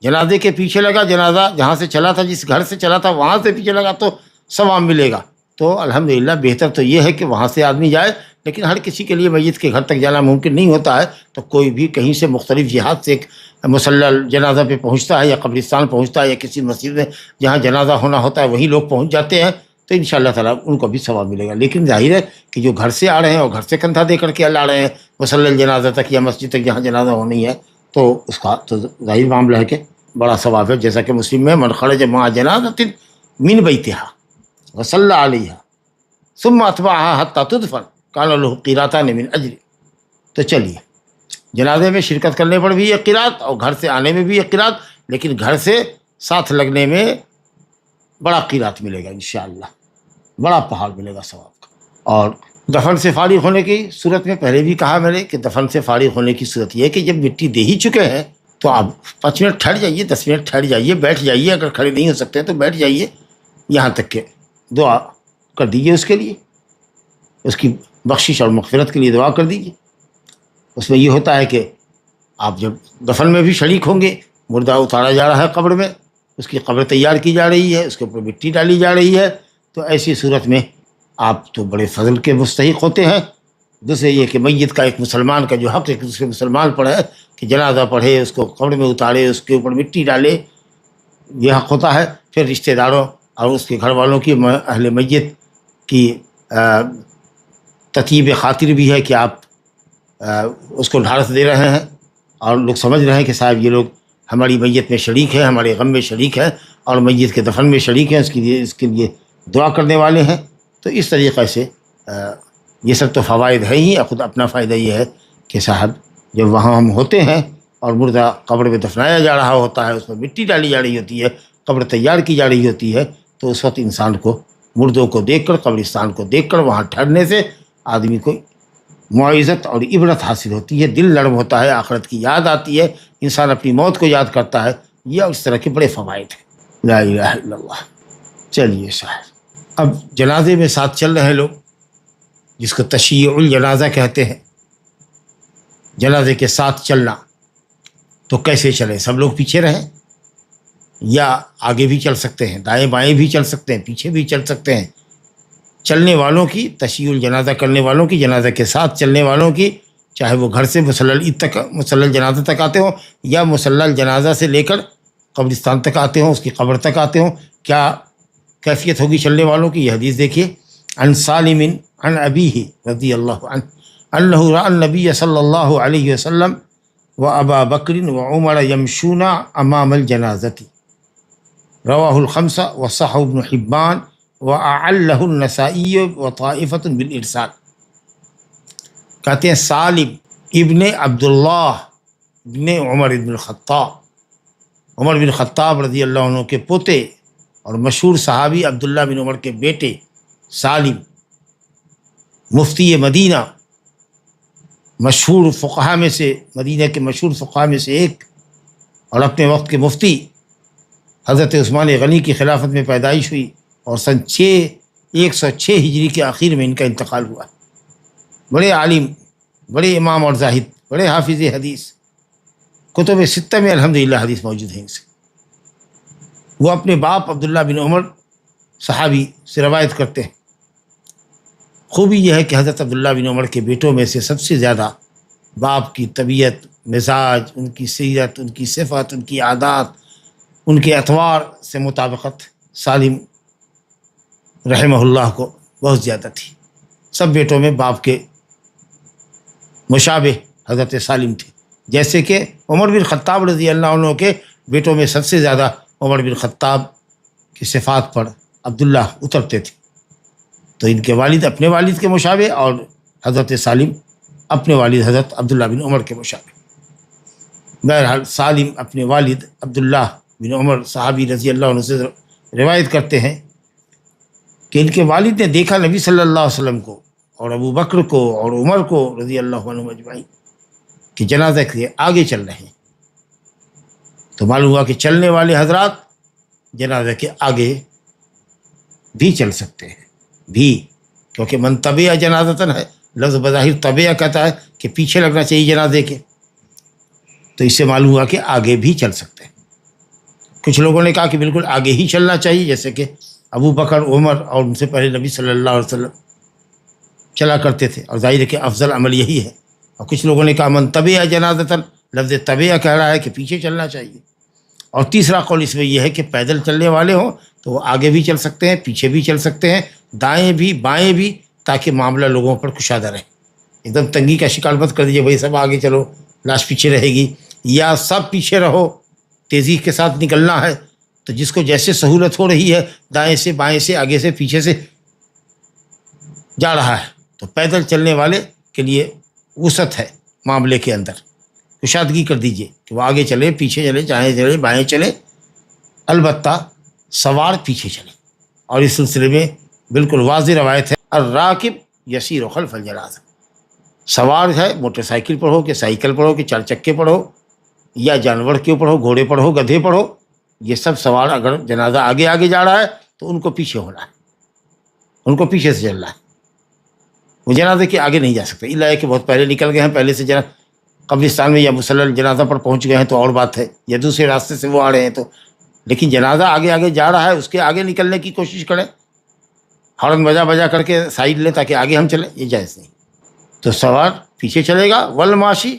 جنازے کے پیچھے لگا، جنازہ جہاں سے چلا تھا، جس گھر سے چلا تھا وہاں سے پیچھے لگا تو ثواب ملے گا۔ تو الحمدللہ بہتر تو یہ ہے کہ وہاں سے آدمی جائے، لیکن ہر کسی کے لیے میت کے گھر تک جانا ممکن نہیں ہوتا ہے، تو کوئی بھی کہیں سے مختلف جہات سے ایک مصلی جنازہ پہ پہنچتا ہے یا قبرستان پہنچتا ہے یا کسی مسجد میں جہاں جنازہ ہونا ہوتا ہے وہیں لوگ پہنچ جاتے ہیں، تو انشاءاللہ تعالیٰ ان کو بھی ثواب ملے گا۔ لیکن ظاہر ہے کہ جو گھر سے آ رہے ہیں اور گھر سے کندھا دے کر کے لا رہے ہیں مصلی جنازہ تک یا مسجد تک جہاں جنازہ ہونی ہے، تو اس کا تو ظاہر معاملہ ہے کہ بڑا ثواب ہے، جیسا کہ مسلم میں من خرج مع جنازۃ من بیتہا وصلی علیہا ثم اتبعہا حتی تدفن کان لہ قیراتان من اجر۔ تو چلیے جنازے میں شرکت کرنے پر بھی 1 قیرات اور گھر سے آنے میں بھی 1 قیرات، لیکن گھر سے ساتھ لگنے میں بڑا قیرات ملے گا انشاءاللہ، بڑا پہاڑ ملے گا ثواب کا۔ اور دفن سے فارغ ہونے کی صورت میں پہلے بھی کہا میں نے کہ دفن سے فارغ ہونے کی صورت یہ ہے کہ جب مٹی دے ہی چکے ہیں تو آپ 5 منٹ ٹھہر جائیے، 10 منٹ ٹھہر جائیے، بیٹھ جائیے، اگر کھڑے نہیں ہو سکتے تو بیٹھ جائیے، یہاں تک کہ دعا کر دیجیے اس کے لیے، اس کی بخشش اور مغفرت کے لیے دعا کر دیجیے۔ اس میں یہ ہوتا ہے کہ آپ جب دفن میں بھی شریک ہوں گے، مردہ اتارا جا رہا ہے قبر میں، اس کی قبر تیار کی جا رہی ہے، اس کے اوپر مٹی ڈالی جا رہی ہے، تو ایسی صورت میں آپ تو بڑے فضل کے مستحق ہوتے ہیں۔ دوسرے یہ کہ میت کا ایک مسلمان کا جو حق ہے کہ دوسرے مسلمان پر ہے کہ جنازہ پڑھے، اس کو قبر میں اتارے، اس کے اوپر مٹی ڈالے، یہ حق ہوتا ہے۔ پھر رشتہ داروں اور اس کے گھر والوں کی، اہل میت کی تطیب خاطر بھی ہے کہ آپ اس کو ڈھارس دے رہے ہیں اور لوگ سمجھ رہے ہیں کہ صاحب یہ لوگ ہماری میت میں شریک ہیں، ہمارے غم میں شریک ہیں اور میت کے دفن میں شریک ہیں، اس کے لیے دعا کرنے والے ہیں۔ تو اس طریقے سے یہ سب تو فوائد ہے ہی، خود اپنا فائدہ یہ ہے کہ صاحب جب وہاں ہم ہوتے ہیں اور مردہ قبر میں دفنایا جا رہا ہوتا ہے، اس میں مٹی ڈالی جا رہی ہوتی ہے، قبر تیار کی جا رہی ہوتی ہے، تو اس وقت انسان کو مردوں کو دیکھ کر، قبرستان کو دیکھ کر وہاں ٹھہرنے سے آدمی کو معزت اور عبرت حاصل ہوتی ہے، دل نرم ہوتا ہے، آخرت کی یاد آتی ہے، انسان اپنی موت کو یاد کرتا ہے۔ یہ اس طرح کے بڑے فوائد ہیں۔ لا الہ الا اللہ۔ چلیے صاحب، اب جنازے میں ساتھ چل رہے لوگ، جس کو تشییع الجنازہ کہتے ہیں، جنازے کے ساتھ چلنا، تو کیسے چلیں؟ سب لوگ پیچھے رہیں یا آگے بھی چل سکتے ہیں، دائیں بائیں بھی چل سکتے ہیں، پیچھے بھی چل سکتے ہیں؟ چلنے والوں کی، تشییع الجنازہ کرنے والوں کی، جنازہ کے ساتھ چلنے والوں کی، چاہے وہ گھر سے مصلی الجنازہ تک آتے ہوں یا مصلی الجنازہ سے لے کر قبرستان تک آتے ہوں، اس کی قبر تک آتے ہوں، کیا کیفیت ہوگی چلنے والوں کی؟ یہ حدیث دیکھیے، عن سالم عن ابیہ رضی اللہ عنہ انہ رأى النبی صلی اللہ علیہ وسلم وابا بکر وعمر یمشون امام الجنازۃ، رواہ الخمسہ وصححہ ابن حبان وأعلہ النسائی وطائفۃ بالارسال۔ کہتے ہیں سالم ابن عبداللہ ابن عمر بن الخطاب، عمر بن خطاب رضی اللہ عنہ کے پوتے اور مشہور صحابی عبداللہ بن عمر کے بیٹے سالم، مفتی مدینہ، مشہور فقہاء میں سے، مدینہ کے مشہور فقہاء میں سے ایک، اور اپنے وقت کے مفتی، حضرت عثمان غنی کی خلافت میں پیدائش ہوئی اور سن 106 ہجری کے آخر میں ان کا انتقال ہوا۔ بڑے عالم، بڑے امام اور زاہد، بڑے حافظ حدیث، کتب ستہ میں الحمدللہ حدیث موجود ہیں ان سے۔ وہ اپنے باپ عبداللہ بن عمر صحابی سے روایت کرتے ہیں۔ خوبی یہ ہے کہ حضرت عبداللہ بن عمر کے بیٹوں میں سے سب سے زیادہ باپ کی طبیعت، مزاج، ان کی سیرت، ان کی صفت، ان کی عادات، ان کے اطوار سے مطابقت سالم رحمہ اللہ کو بہت زیادہ تھی۔ سب بیٹوں میں باپ کے مشابہ حضرت سالم تھے، جیسے کہ عمر بن خطاب رضی اللہ عنہ کے بیٹوں میں سب سے زیادہ عمر بن خطاب کی صفات پر عبداللہ اترتے تھے، تو ان کے والد اپنے والد کے مشابہ اور حضرت سالم اپنے والد حضرت عبداللہ بن عمر کے مشابہ۔ بہرحال سالم اپنے والد عبداللہ بن عمر صحابی رضی اللہ عنہ سے روایت کرتے ہیں کہ ان کے والد نے دیکھا نبی صلی اللہ علیہ وسلم کو اور ابو بکر کو اور عمر کو رضی اللہ عنہم اجمعین کہ جنازہ کے آگے چل رہے ہیں. تو معلوم ہوا کہ چلنے والے حضرات جنازہ کے آگے بھی چل سکتے ہیں بھی، کیونکہ من تبع جنازتن ہے، لفظ بظاہر تبع کہتا ہے کہ پیچھے لگنا چاہیے جنازے کے، تو اس سے معلوم ہوا کہ آگے بھی چل سکتے ہیں. کچھ لوگوں نے کہا کہ بالکل آگے ہی چلنا چاہیے، جیسے کہ ابو بکر، عمر اور ان سے پہلے نبی صلی اللہ علیہ وسلم چلا کرتے تھے، اور ظاہر ہے کہ افضل عمل یہی ہے. اور کچھ لوگوں نے کہا من تبع جنازتن، لفظ تبع کہہ رہا ہے کہ پیچھے چلنا چاہیے. اور تیسرا قول اس میں یہ ہے کہ پیدل چلنے والے ہوں تو وہ آگے بھی چل سکتے ہیں، پیچھے بھی چل سکتے ہیں، دائیں بھی بائیں بھی، تاکہ معاملہ لوگوں پر کشادہ رہے. ایک دم تنگی کا شکار مت کر دیجیے، بھائی سب آگے چلو لاش پیچھے رہے گی، یا سب پیچھے رہو تیزی کے ساتھ نکلنا ہے. تو جس کو جیسے سہولت ہو رہی ہے، دائیں سے بائیں سے آگے سے پیچھے سے جا رہا ہے، تو پیدل چلنے والے کے لیے وسعت ہے معاملے کے اندر، کشادگی کر دیجیے کہ وہ آگے چلے، پیچھے چلے، دائیں چلے، بائیں چلے، البتہ سوار پیچھے چلے. اور اس سلسلے میں بالکل واضح روایت ہے، الراکب یسیر خلف الجنازہ، سوار ہے موٹر سائیکل پر ہو کہ سائیکل پر ہو کہ چار چکے پر ہو یا جانور کے اوپر ہو، گھوڑے پر ہو، گدھے پر ہو، یہ سب سوار اگر جنازہ آگے آگے جا رہا ہے تو ان کو پیچھے ہونا ہے، ان کو پیچھے سے چلنا ہے. وہ جنازے کے آگے نہیں جا سکتے، الا ہے کہ بہت پہلے نکل گئے ہیں، پہلے سے قبرستان میں یا مصلی جنازہ پر پہنچ گئے ہیں تو اور بات ہے، یا دوسرے راستے سے وہ آ رہے ہیں تو. لیکن جنازہ آگے آگے جا رہا ہے، اس کے آگے نکلنے کی کوشش کریں، ہارن بجا بجا کر کے سائڈ لیں تاکہ آگے ہم چلیں، یہ جائز نہیں. تو سوار پیچھے چلے گا، والماشی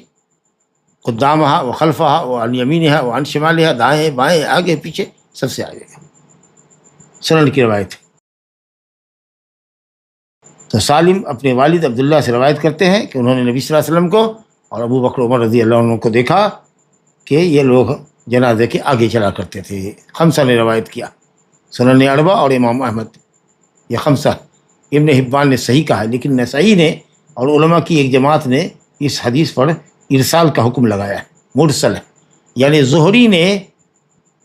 قدامہا و خلفہا و عن یمینہا و عن شمالہا، دائیں بائیں آگے پیچھے سب سے آگے. سنن کی روایت ہے. تو سالم اپنے والد عبداللہ سے روایت کرتے ہیں کہ انہوں نے نبی صلی اللہ علیہ وسلم کو اور ابو بکر عمر رضی اللہ عنہ کو دیکھا کہ یہ لوگ جنازے کے آگے چلا کرتے تھے. خمسہ نے روایت کیا، سنن اربعہ اور امام احمد، یہ خمسہ. ابن حبان نے صحیح کہا، لیکن نسائی نے اور علماء کی ایک جماعت نے اس حدیث پر ارسال کا حکم لگایا ہے، مرسل ہے. یعنی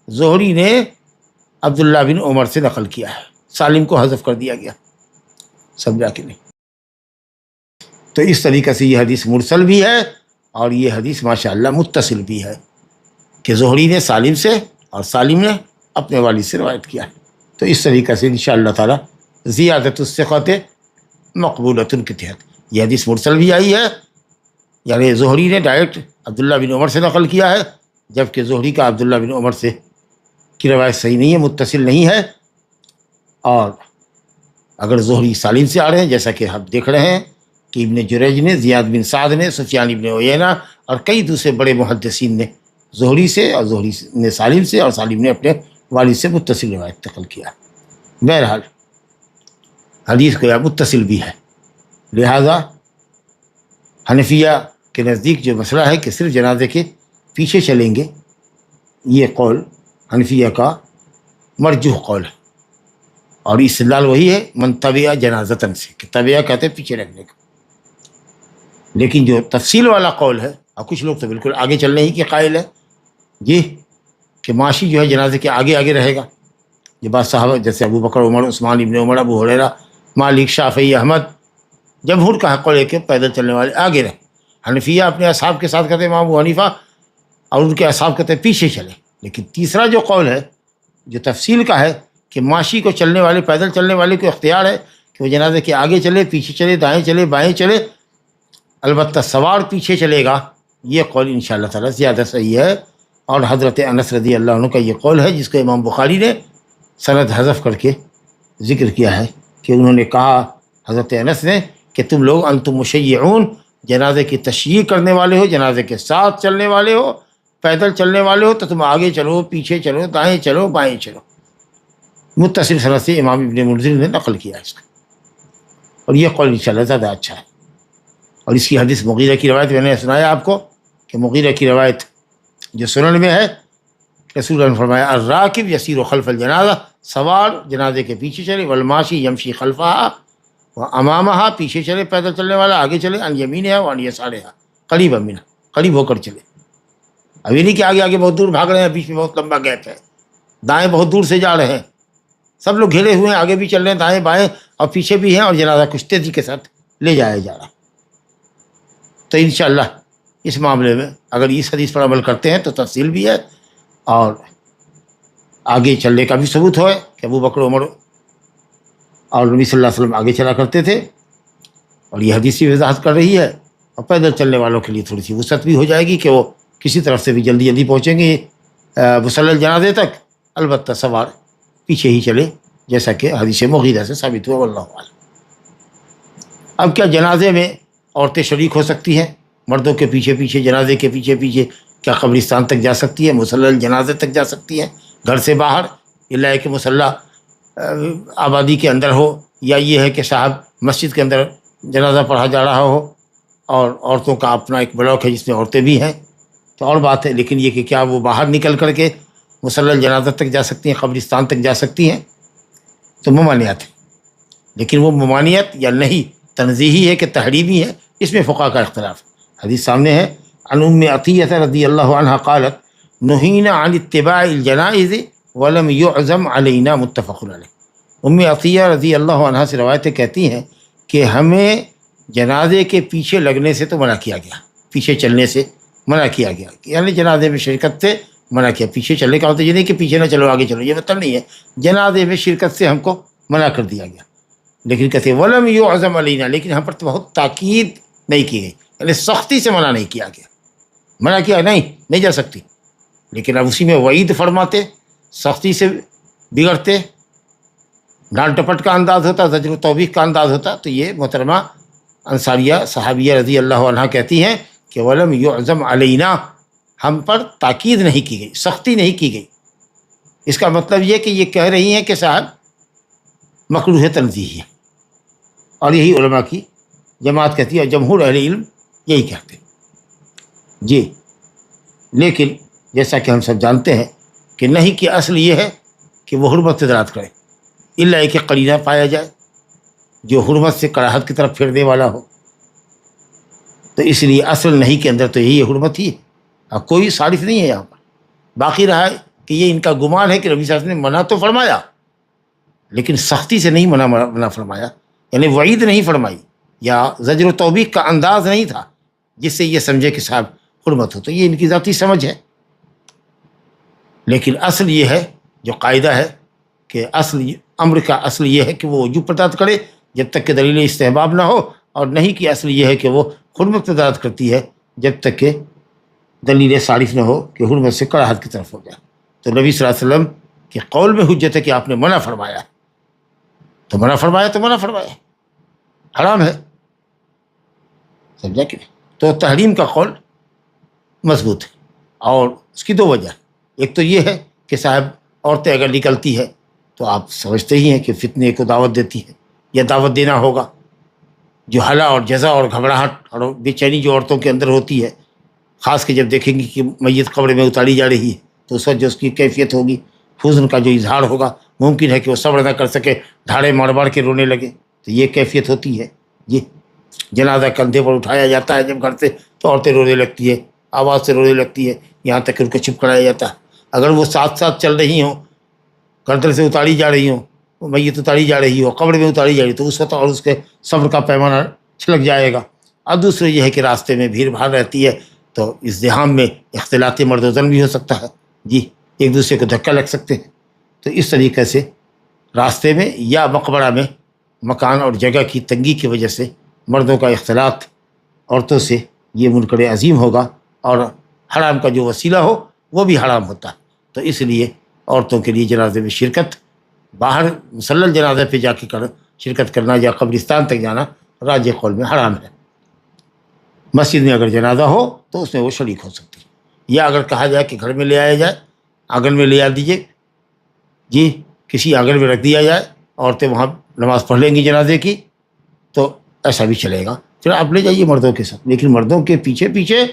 زہری نے عبداللہ بن عمر سے نقل کیا ہے، سالم کو حذف کر دیا گیا، سمجھا کہ نہیں. تو اس طریقے سے یہ حدیث مرسل بھی ہے اور یہ حدیث ماشاءاللہ متصل بھی ہے کہ زہری نے سالم سے اور سالم نے اپنے والد سے روایت کیا ہے. تو اس طریقے سے انشاءاللہ تعالی زیادت الثقۃ مقبولۃ کے تحت یہ حدیث مرسل بھی آئی ہے، یعنی زہری نے ڈائریکٹ عبداللہ بن عمر سے نقل کیا ہے، جبکہ زہری کا عبداللہ بن عمر سے کی روایت صحیح نہیں ہے، متصل نہیں ہے. اور اگر زہری سالم سے آ رہے ہیں، جیسا کہ ہم دیکھ رہے ہیں کہ ابن جریج نے، زیاد بن سعد نے، سفیان ابن عیینہ اور کئی دوسرے بڑے محدثین نے زہری سے، اور زہری نے سالم سے، اور سالم نے اپنے والد سے متصل روایت نقل کیا. بہرحال حدیث کو متصل بھی ہے. لہذا حنفیہ کے نزدیک جو مسئلہ ہے کہ صرف جنازے کے پیچھے چلیں گے، یہ قول حنفیہ کا مرجوح قول ہے، اور استدلال وہی ہے من تبع جنازتن سے، کہ تبع کہتے ہیں پیچھے رکھنے کا. لیکن جو تفصیل والا قول ہے، اور کچھ لوگ تو بالکل آگے چلنے ہی کے قائل ہے یہ کہ معاشی جو ہے جنازے کے آگے آگے رہے گا. یہ بات صحابہ جیسے ابو بکر، عمر، عثمان ابن عمر، ابو ہریرہ، مالک، شافعی، احمد، جمہور کا قول ہے کہ پیدل چلنے والے آگے رہیں. حنفیہ اپنے اصحاب کے ساتھ کہتے ہیں، امام ابو حنیفہ اور ان کے اصحاب کہتے ہیں پیچھے چلیں. لیکن تیسرا جو قول ہے جو تفصیل کا ہے کہ معاشی کو چلنے والے، پیدل چلنے والے کو اختیار ہے کہ وہ جنازے کے آگے چلے، پیچھے چلے، دائیں چلے، بائیں چلے، البتہ سوار پیچھے چلے گا. یہ قول انشاءاللہ تعالی زیادہ صحیح ہے. اور حضرت انس رضی اللہ عنہ کا یہ قول ہے جس کو امام بخاری نے سند حذف کر کے ذکر کیا ہے کہ انہوں نے کہا، حضرت انس نے، کہ تم لوگ انتم مشیعون، جنازے کی تشییع کرنے والے ہو، جنازے کے ساتھ چلنے والے ہو، پیدل چلنے والے ہو، تو تم آگے چلو، پیچھے چلو، دائیں چلو، بائیں چلو. متصل سند سے امام ابن منذر نے نقل کیا اس کا، اور یہ قول انشاءاللہ زیادہ اچھا ہے. اور اس کی حدیث مغیرہ کی روایت میں نے سنایا آپ کو کہ مغیرہ کی روایت جو سنن میں ہے، رسول اللہ نے فرمایا الراکب یسیر خلف الجنازہ، سوار جنازے کے پیچھے چلے، والماشی یمشی خلفہا و امامہا، پیچھے چلے پیدل چلنے والا، آگے چلے، عن یمینہا و عن یسارہا، قریبا منہا، قریب ہو کر چلے. اب یہ نہیں کہ آگے آگے بہت دور بھاگ رہے ہیں، بیچ میں بہت لمبا گیپ ہے، دائیں بہت دور سے جا رہے ہیں، سب لوگ گھیرے ہوئے ہیں, آگے بھی چل رہے ہیں, دائیں بائیں, اور پیچھے بھی ہیں, اور جنازہ کچھ تیزی کے ساتھ لے جایا جا رہا. تو انشاءاللہ اس معاملے میں اگر اس حدیث پر عمل کرتے ہیں تو تفصیل بھی ہے, اور آگے چلنے کا بھی ثبوت ہے کہ ابو بکر عمر اور نبی صلی اللہ علیہ وسلم آگے چلا کرتے تھے, اور یہ حدیث کی وضاحت کر رہی ہے. اور پیدل چلنے والوں کے لیے تھوڑی سی وسعت بھی ہو جائے گی کہ وہ کسی طرف سے بھی جلدی جلدی پہنچیں گے مصلی الجنازے تک, البتہ سوار پیچھے ہی چلے, جیسا کہ حدیث مغیرہ سے ثابت ہوا, واللہ اعلم. اب کیا جنازے میں عورتیں شریک ہو سکتی ہیں مردوں کے پیچھے پیچھے, جنازے کے پیچھے پیچھے؟ کیا قبرستان تک جا سکتی ہے, مصلی الجنازے تک جا سکتی ہیں گھر سے باہر؟ اللہ ہے کہ مصلی آبادی کے اندر ہو, یا یہ ہے کہ صاحب مسجد کے اندر جنازہ پڑھا جا رہا ہو اور عورتوں کا اپنا ایک بلاک ہے جس میں عورتیں بھی ہیں, تو اور بات ہے. لیکن یہ کہ کیا وہ باہر نکل کر کے مصلی الجنازہ تک جا سکتی ہیں, قبرستان تک جا سکتی ہیں؟ تو ممانعت ہے. لیکن وہ ممانعت یا نہیں تنزیہی ہے کہ تحریمی ہے, اس میں فقہا کا اختلاف. حدیث سامنے ہے, عن ام عطیہ رضی اللہ عنہا قالت نہینا عن اتباع الجنائز ولم یعزم علینا, متفق علیہ. ام عطیہ رضی اللہ عنہا سے روایتیں کہتی ہیں کہ ہمیں جنازے کے پیچھے لگنے سے تو منع کیا گیا, پیچھے چلنے سے منع کیا گیا, یعنی جنازے میں شرکت سے منع کیا. پیچھے چلنے کا ہوتا ہے یہ نہیں کہ پیچھے نہ چلو آگے چلو, یہ مطلب نہیں ہے. جنازے میں شرکت سے ہم کو منع کر دیا گیا. لیکن کہتے ولم یعزم علینا, لیکن ہم پر بہت تاکید نہیں کی گئی, یعنی سختی سے منع نہیں کیا گیا. منع کیا نہیں جا سکتی, لیکن اب اسی میں وعید فرماتے, سختی سے بگڑتے, ڈانٹ ٹپٹ کا انداز ہوتا, زجر و توبیخ کا انداز ہوتا. تو یہ محترمہ انصاریہ صحابیہ رضی اللہ عنہا کہتی ہیں کہ ولم یعزم علینا, ہم پر تاکید نہیں کی گئی, سختی نہیں کی گئی. اس کا مطلب یہ کہ یہ کہہ رہی ہیں کہ صاحب مکروہ تنزیہی ہے, اور یہی علماء کی جماعت کہتی ہے, اور جمہور اہل علم یہی کہتے ہیں جی. لیکن جیسا کہ ہم سب جانتے ہیں کہ نہیں کہ اصل یہ ہے کہ وہ حرمت سے درات کرے, الا کہ قرینہ پایا جائے جو حرمت سے کراہت کی طرف پھیرنے والا ہو. تو اس لیے اصل نہیں کے اندر تو یہی حرمت ہی ہے, کوئی صارف نہیں ہے یہاں پر. باقی رہا ہے کہ یہ ان کا گمان ہے کہ نبی صلی اللہ علیہ وسلم نے منع تو فرمایا, لیکن سختی سے نہیں منع فرمایا, یعنی وعید نہیں فرمائی, یا زجر و توبیخ کا انداز نہیں تھا جس سے یہ سمجھے کہ صاحب حرمت ہو. تو یہ ان کی ذاتی سمجھ ہے. لیکن اصل یہ ہے, جو قاعدہ ہے کہ اصل امر کا اصل یہ ہے کہ وہ وجوب پر دلالت کرے جب تک کہ دلیل استحباب نہ ہو, اور نہیں کہ اصل یہ ہے کہ وہ حرمت پر دلالت کرتی ہے جب تک کہ دلیل صارف نہ ہو کہ حرمت سے کراہت کی طرف ہو جائے. تو نبی صلی اللہ علیہ وسلم کے قول میں حجت ہے کہ آپ نے منع فرمایا, تو منع فرمایا حرام ہے, سمجھا کہ نہیں؟ تو تحریم کا قول مضبوط ہے, اور اس کی دو وجہ. ایک تو یہ ہے کہ صاحب عورتیں اگر نکلتی ہے تو آپ سمجھتے ہی ہیں کہ فتنے کو دعوت دیتی ہے, یا دعوت دینا ہوگا. جو ہلا اور جزا اور گھبراہٹ اور بے چینی جو عورتوں کے اندر ہوتی ہے, خاص کہ جب دیکھیں گی کہ میت قبر میں اتاری جا رہی ہے, تو اس وقت جو اس کی کیفیت ہوگی, حزن کا جو اظہار ہوگا, ممکن ہے کہ وہ صبر نہ کر سکے, دھاڑے مار کے رونے لگے. تو یہ کیفیت ہوتی ہے. یہ جنازہ کندھے پر اٹھایا جاتا ہے جب گھر سے, تو عورتیں رونے لگتی ہے, آواز سے رونے لگتی ہے, یہاں تک کہ ان کو چپ کرایا جاتا ہے. اگر وہ ساتھ ساتھ چل رہی ہوں, گردن سے اتاری جا رہی ہوں, میت اتاری جا رہی ہو, قبر میں اتاری جا رہی, تو اس وقت اور اس کے صبر کا پیمانہ چھلک جائے گا. اور دوسرے یہ ہے کہ راستے میں بھیڑ بھاڑ رہتی ہے, تو ازدحام میں اختلاط مرد و زن بھی ہو سکتا ہے جی, ایک دوسرے کو دھکا لگ سکتے ہیں. تو اس طریقے سے راستے میں یا مقبرہ میں مکان اور جگہ کی تنگی کی وجہ سے مردوں کا اختلاط عورتوں سے یہ منکر عظیم ہوگا, اور حرام کا جو وسیلہ ہو وہ بھی حرام ہوتا ہے. تو اس لیے عورتوں کے لیے جنازے میں شرکت, باہر مصلی الجنازہ پہ جا کے شرکت کرنا یا قبرستان تک جانا راجح قول میں حرام ہے. مسجد میں اگر جنازہ ہو تو اس میں وہ شریک ہو سکتی ہے, یا اگر کہا جائے کہ گھر میں لے آیا جائے, آنگن میں لے آ دیجیے جی, کسی آنگن میں رکھ دیا جائے, عورتیں وہاں نماز پڑھ لیں گی جنازے کی, تو ایسا بھی چلے گا. پھر آپ لے جائیے مردوں کے ساتھ, لیکن مردوں کے پیچھے پیچھے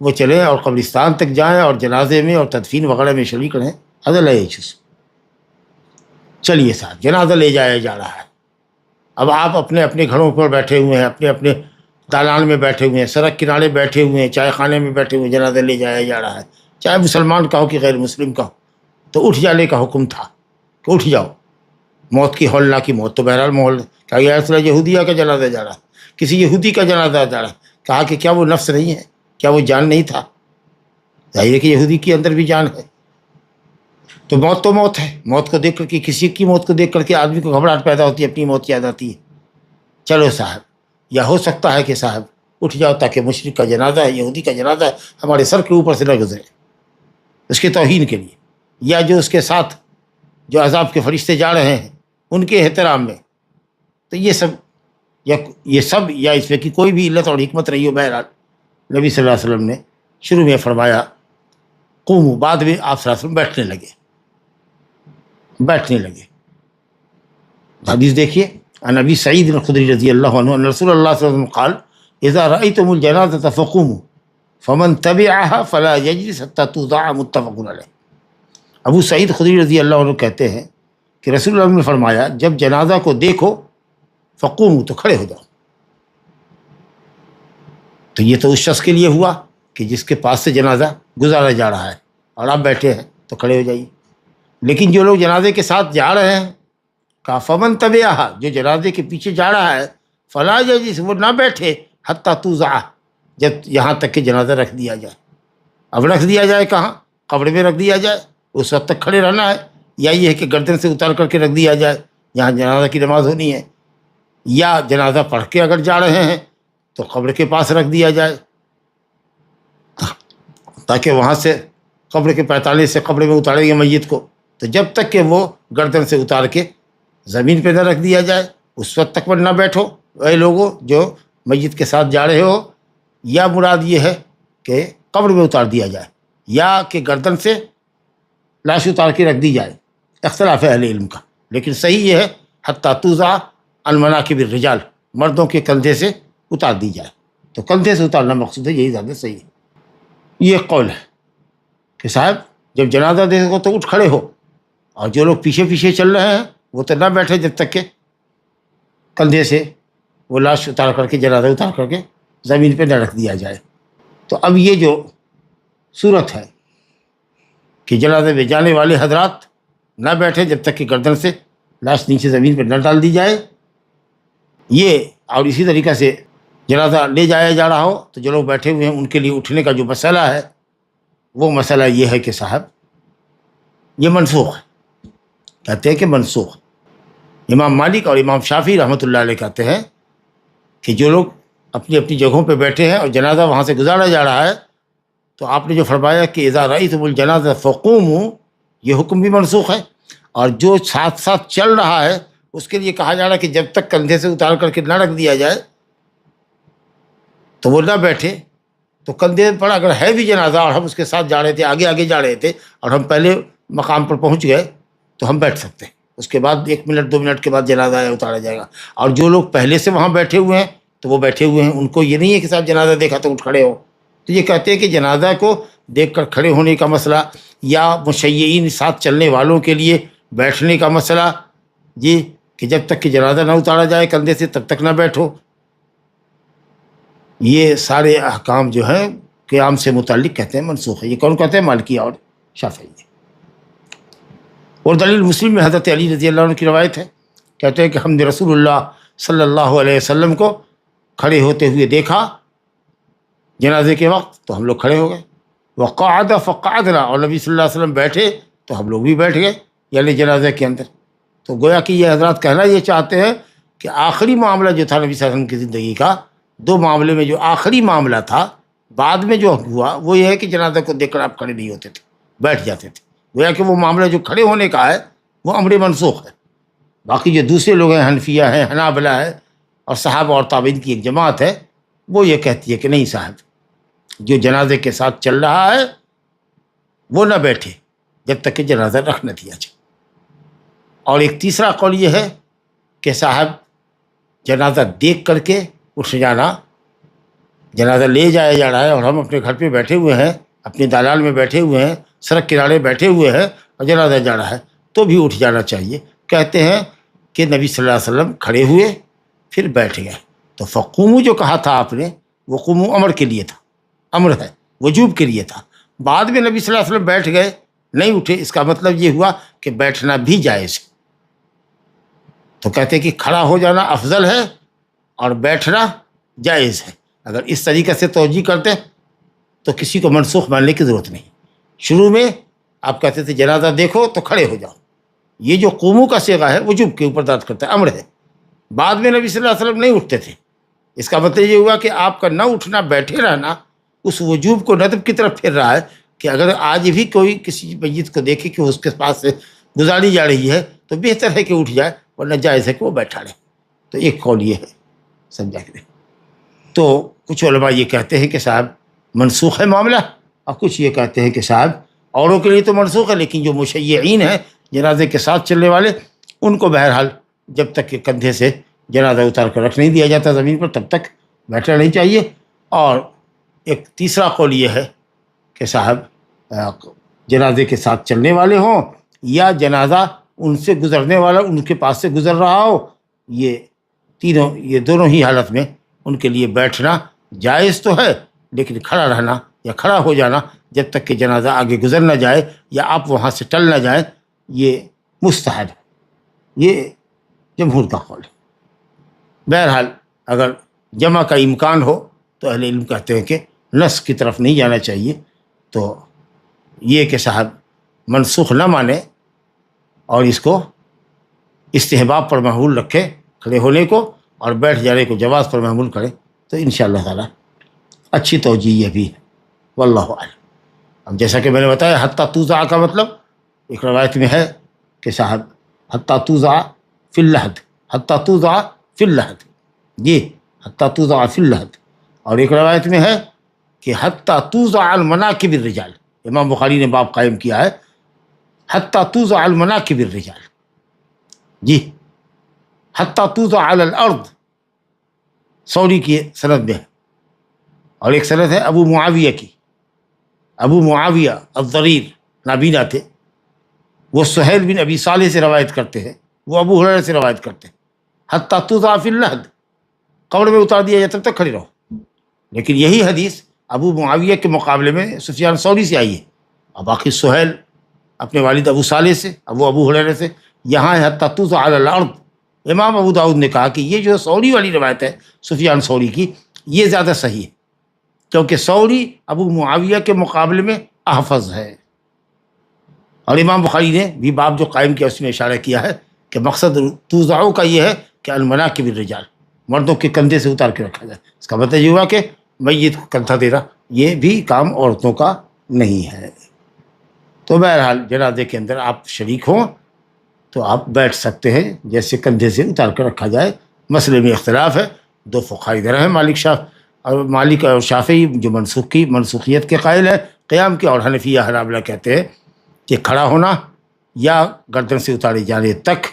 وہ چلیں اور قبرستان تک جائیں اور جنازے میں اور تدفین وغیرہ میں شریک رہیں. عدل ہے یہ چیز. چلیے صاحب, جنازہ لے جایا جا رہا ہے. اب آپ اپنے اپنے گھروں پر بیٹھے ہوئے ہیں, اپنے اپنے دالان میں بیٹھے ہوئے ہیں, سڑک کنارے بیٹھے ہوئے ہیں, چائے خانے میں بیٹھے ہوئے ہیں, جنازہ لے جایا جا رہا ہے. چاہے مسلمان کا ہو کہ غیر مسلم کا ہو, تو اٹھ جانے کا حکم تھا کہ اٹھ جاؤ, موت کی ہولناکی موت تو بہرحال ماحول. کہا یا رسول اللہ یہودیہ کا جنازہ جا رہا, کسی یہودی کا جنازہ جا رہا. کہا کہ کیا وہ نفس نہیں ہے, کیا وہ جان نہیں تھا؟ ظاہر ہے کہ یہودی کے اندر بھی جان ہے. تو موت ہے. موت کو دیکھ کر کے, کسی کی موت کو دیکھ کر کے آدمی کو گھبراہٹ پیدا ہوتی ہے, اپنی موت یاد آتی ہے. چلو صاحب, یا ہو سکتا ہے کہ صاحب اٹھ جاؤ تاکہ مشرک کا جنازہ ہے, یہودی کا جنازہ ہے, ہمارے سر کے اوپر سے نہ گزرے اس کے توہین کے لیے, یا جو اس کے ساتھ جو عذاب کے فرشتے جا رہے ہیں ان کے احترام میں. تو یہ سب یا اس میں کی کوئی بھی علت اور حکمت رہی ہو, بہرحال نبی صلی اللہ علیہ وسلم نے شروع میں فرمایا قوموا, بعد میں آپ صلی اللہ علیہ وسلم بیٹھنے لگے. حدیث دیکھیے, عن ابی سعید الخدری رضی اللہ عنہ ان رسول اللہ صلی اللہ علیہ وسلم قال اذا رأيتم الجنازة فقوموا فمن تبعها فلا يجلس حتى توضع, متفق علیہ. ابو سعید خدری رضی اللہ عنہ کہتے ہیں کہ رسول اللہ نے فرمایا جب جنازہ کو دیکھو فقوموا, تو کھڑے ہو جاؤ. تو یہ تو اس شخص کے لیے ہوا کہ جس کے پاس سے جنازہ گزارا جا رہا ہے اور آپ بیٹھے ہیں تو کھڑے ہو جائیے. لیکن جو لوگ جنازے کے ساتھ جا رہے ہیں, کہا فمن تبعہا, جو جنازے کے پیچھے جا رہا ہے, فلا یجلس, وہ نہ بیٹھے, حتی توضع, جب یہاں تک کہ جنازہ رکھ دیا جائے. اب رکھ دیا جائے کہاں؟ قبر میں رکھ دیا جائے, اس وقت تک کھڑے رہنا ہے. یا یہ ہے کہ گردن سے اتار کر کے رکھ دیا جائے, یہاں جنازہ کی نماز ہونی ہے. یا جنازہ پڑھ کے اگر جا رہے ہیں تو قبر کے پاس رکھ دیا جائے, تاکہ وہاں سے قبر کے 45 سے قبر میں اتاریں گے میت کو, تو جب تک کہ وہ گردن سے اتار کے زمین پہ نہ رکھ دیا جائے اس وقت تک پر نہ بیٹھو اے لوگوں جو میت کے ساتھ جا رہے ہو. یا مراد یہ ہے کہ قبر میں اتار دیا جائے یا کہ گردن سے لاش اتار کے رکھ دی جائے, اختلاف ہے اہل علم کا. لیکن صحیح یہ ہے حتی توضع عن مناکب الرجال, مردوں کے کندھے سے اتار دی جائے. تو کندھے سے اتارنا مقصود ہے, یہی زیادہ صحیح ہے. یہ قول ہے کہ صاحب جب جنازہ دیکھو تو اٹھ کھڑے ہو, اور جو لوگ پیچھے پیچھے چل رہے ہیں وہ تو نہ بیٹھے جب تک کہ کندھے سے وہ لاش اتار کر کے, جنازہ اتار کر کے زمین پہ نہ رکھ دیا جائے. تو اب یہ جو صورت ہے کہ جنازے میں جانے والے حضرات نہ بیٹھے جب تک کہ گردن سے لاش نیچے زمین پہ نہ ڈال دی جائے, یہ. اور اسی طریقے سے جنازہ لے جایا جا رہا ہو تو جو لوگ بیٹھے ہوئے ہیں ان کے لیے اٹھنے کا جو مسئلہ ہے وہ مسئلہ یہ ہے کہ صاحب یہ منسوخ ہے. کہتے ہیں کہ منسوخ. امام مالک اور امام شافعی رحمۃ اللہ علیہ کہتے ہیں کہ جو لوگ اپنی اپنی جگہوں پہ بیٹھے ہیں اور جنازہ وہاں سے گزارا جا رہا ہے, تو آپ نے جو فرمایا کہ اذا رأیتم الجنازہ فقوموا, یہ حکم بھی منسوخ ہے. اور جو ساتھ ساتھ چل رہا ہے اس کے لیے کہا جا رہا ہے کہ جب تک کندھے سے اتار کر کے نہ رکھ دیا جائے تو وہ نہ بیٹھے. تو کندھے پر اگر ہے بھی جنازہ اور ہم اس کے ساتھ جا رہے تھے, آگے آگے جا رہے تھے, اور ہم پہلے مقام پر پہنچ گئے تو ہم بیٹھ سکتے ہیں. اس کے بعد 1 منٹ 2 منٹ کے بعد جنازہ اتارا جائے گا. اور جو لوگ پہلے سے وہاں بیٹھے ہوئے ہیں تو وہ بیٹھے ہوئے ہیں, ان کو یہ نہیں ہے کہ صاحب جنازہ دیکھا تو اٹھ کھڑے ہو. تو یہ کہتے ہیں کہ جنازہ کو دیکھ کر کھڑے ہونے کا مسئلہ, یا مشیعین ساتھ چلنے والوں کے لیے بیٹھنے کا مسئلہ, جی کہ جب تک کہ جنازہ نہ اتارا جائے کندھے سے تب تک نہ بیٹھو, یہ سارے احکام جو ہیں قیام سے متعلق کہتے ہیں منسوخ ہے. یہ کون کہتے ہیں؟ مالکی اور شافعی. اور دلیل مسلم میں حضرت علی رضی اللہ عنہ کی روایت ہے, کہتے ہیں کہ ہم نے رسول اللہ صلی اللہ علیہ وسلم کو کھڑے ہوتے ہوئے دیکھا جنازے کے وقت, تو ہم لوگ کھڑے ہو گئے. وقعد فقعدنا, اور نبی صلی اللہ علیہ وسلم بیٹھے تو ہم لوگ بھی بیٹھ گئے, یعنی جنازے کے اندر. تو گویا کہ یہ حضرات کہنا یہ چاہتے ہیں کہ آخری معاملہ جو تھا نبی صلی اللہ علیہ وسلم کی زندگی کا, 2 معاملے میں جو آخری معاملہ تھا بعد میں جو ہوا وہ یہ ہے کہ جنازہ کو دیکھ کر آپ کھڑے نہیں ہوتے تھے, بیٹھ جاتے تھے. گویا کہ وہ معاملہ جو کھڑے ہونے کا ہے وہ امر منسوخ ہے. باقی جو دوسرے لوگ ہیں, حنفیہ ہیں, حنابلہ ہے, اور صحابہ اور تابعین کی ایک جماعت ہے, وہ یہ کہتی ہے کہ نہیں صاحب, جو جنازے کے ساتھ چل رہا ہے وہ نہ بیٹھے جب تک کہ جنازہ رکھ نہ دیا جائے. اور ایک تیسرا قول یہ ہے کہ صاحب جنازہ دیکھ کر کے اٹھ جانا, جنازہ لے جایا جا رہا ہے اور ہم اپنے گھر پہ بیٹھے ہوئے ہیں, اپنے دلال میں بیٹھے ہوئے ہیں, سڑک کنارے بیٹھے ہوئے ہیں اور جنازہ جا رہا ہے تو بھی اٹھ جانا چاہیے. کہتے ہیں کہ نبی صلی اللہ علیہ وسلم کھڑے ہوئے پھر بیٹھ گئے. تو فقوموا جو کہا تھا آپ نے وہ قوموا امر کے لیے تھا, امر ہے, وجوب کے لیے تھا. بعد میں نبی صلی اللہ علیہ وسلم بیٹھ گئے, نہیں اٹھے, اس کا مطلب یہ ہوا کہ بیٹھنا بھی جائز ہے. تو کہتے ہیں کہ کھڑا ہو جانا افضل ہے اور بیٹھنا جائز ہے. اگر اس طریقے سے توجہ کرتے تو کسی کو منسوخ ماننے کی ضرورت نہیں. شروع میں آپ کہتے تھے جنازہ دیکھو تو کھڑے ہو جاؤ، یہ جو قوموں کا صیغہ ہے وجوب کے اوپر داد کرتا ہے، امر ہے. بعد میں نبی صلی اللہ علیہ وسلم نہیں اٹھتے تھے. اس کا مطلب یہ ہوا کہ آپ کا نہ اٹھنا، بیٹھے رہنا اس وجوب کو ندب کی طرف پھر رہا ہے کہ اگر آج بھی کوئی کسی میت کو دیکھے کہ اس کے پاس سے گزاری جا رہی ہے تو بہتر ہے کہ اٹھ جائے، ورنہ جائز ہے کہ وہ بیٹھا رہے. تو ایک قول یہ ہے، سمجھا کہ. تو کچھ علماء یہ کہتے ہیں کہ صاحب منسوخ ہے معاملہ، اور کچھ یہ کہتے ہیں کہ صاحب اوروں کے لیے تو منسوخ ہے، لیکن جو مشیعین ہیں جنازے کے ساتھ چلنے والے ان کو بہرحال جب تک کہ کندھے سے جنازہ اتار کر رکھ نہیں دیا جاتا زمین پر تب تک بیٹھنا نہیں چاہیے. اور ایک تیسرا قول یہ ہے کہ صاحب جنازے کے ساتھ چلنے والے ہوں یا جنازہ ان سے گزرنے والا ان کے پاس سے گزر رہا ہو، یہ دونوں ہی حالت میں ان کے لیے بیٹھنا جائز تو ہے، لیکن کھڑا رہنا یا کھڑا ہو جانا جب تک کہ جنازہ آگے گزر نہ جائے یا آپ وہاں سے ٹل نہ جائیں یہ مستحب ہے. یہ جمہور کا قول ہے. بہرحال اگر جمع کا امکان ہو تو اہل علم کہتے ہیں کہ نص کی طرف نہیں جانا چاہیے. تو یہ کہ صاحب منسوخ نہ مانے اور اس کو استحباب پر محمول رکھے کھڑے ہونے کو، اور بیٹھ جانے کو جواز پر محمول کرے تو انشاءاللہ تعالی اچھی توجہ یہ بھی ہے. واللہ اعلم. اب جیسا کہ میں نے بتایا حتیٰ توضع کا مطلب ایک روایت میں ہے کہ صاحب حتیٰ توضع فی اللحد، حتیٰ توضع فی اللحد، یہ حتیٰ توضع فی اللحد. اور ایک روایت میں ہے کہ حتیٰ توضع علی مناکب الرجال. امام بخاری نے باب قائم کیا ہے حتیٰ توضع علی مناکب الرجال، جی حتیٰ توضع علی الارض سوری کی سند میں ہے. اور ایک سند ہے ابو معاویہ کی، ابو معاویہ الضریر نابینا تھے، وہ سہیل بن ابی صالح سے روایت کرتے ہیں، وہ ابو ہریرہ سے روایت کرتے ہیں حتیٰ توضع فی اللحد، قبر میں اتار دیا جائے تب تک کھڑے رہو. لیکن یہی حدیث ابو معاویہ کے مقابلے میں سفیان ثوری سے آئی ہے، اور باقی سہیل اپنے والد ابو صالح سے، ابو ہریرہ سے، یہاں ہے حتیٰ توضع علی الارض. امام ابو داؤد نے کہا کہ یہ جو ثوری والی روایت ہے سفیان ثوری کی یہ زیادہ صحیح ہے، کیونکہ ثوری ابو معاویہ کے مقابلے میں احفظ ہے. اور امام بخاری نے بھی باب جو قائم کیا اس میں اشارہ کیا ہے کہ مقصد توضعوں کا یہ ہے کہ المناکب الرجال، مردوں کے کندھے سے اتار کے رکھا جائے. اس کا مطلب یہ ہوا کہ میت کو کندھا دینا یہ بھی کام عورتوں کا نہیں ہے. تو بہرحال جنازے کے اندر آپ شریک ہوں تو آپ بیٹھ سکتے ہیں جیسے کندھے سے اتار کر رکھا جائے. مسئلے میں اختلاف ہے، دو فقہاء ادھر ہیں، مالک اور شافعی جو منسوخیت کے قائل ہے قیام کے، اور حنفیہ حنابلہ کہتے ہیں کہ کھڑا ہونا یا گردن سے اتارے جانے تک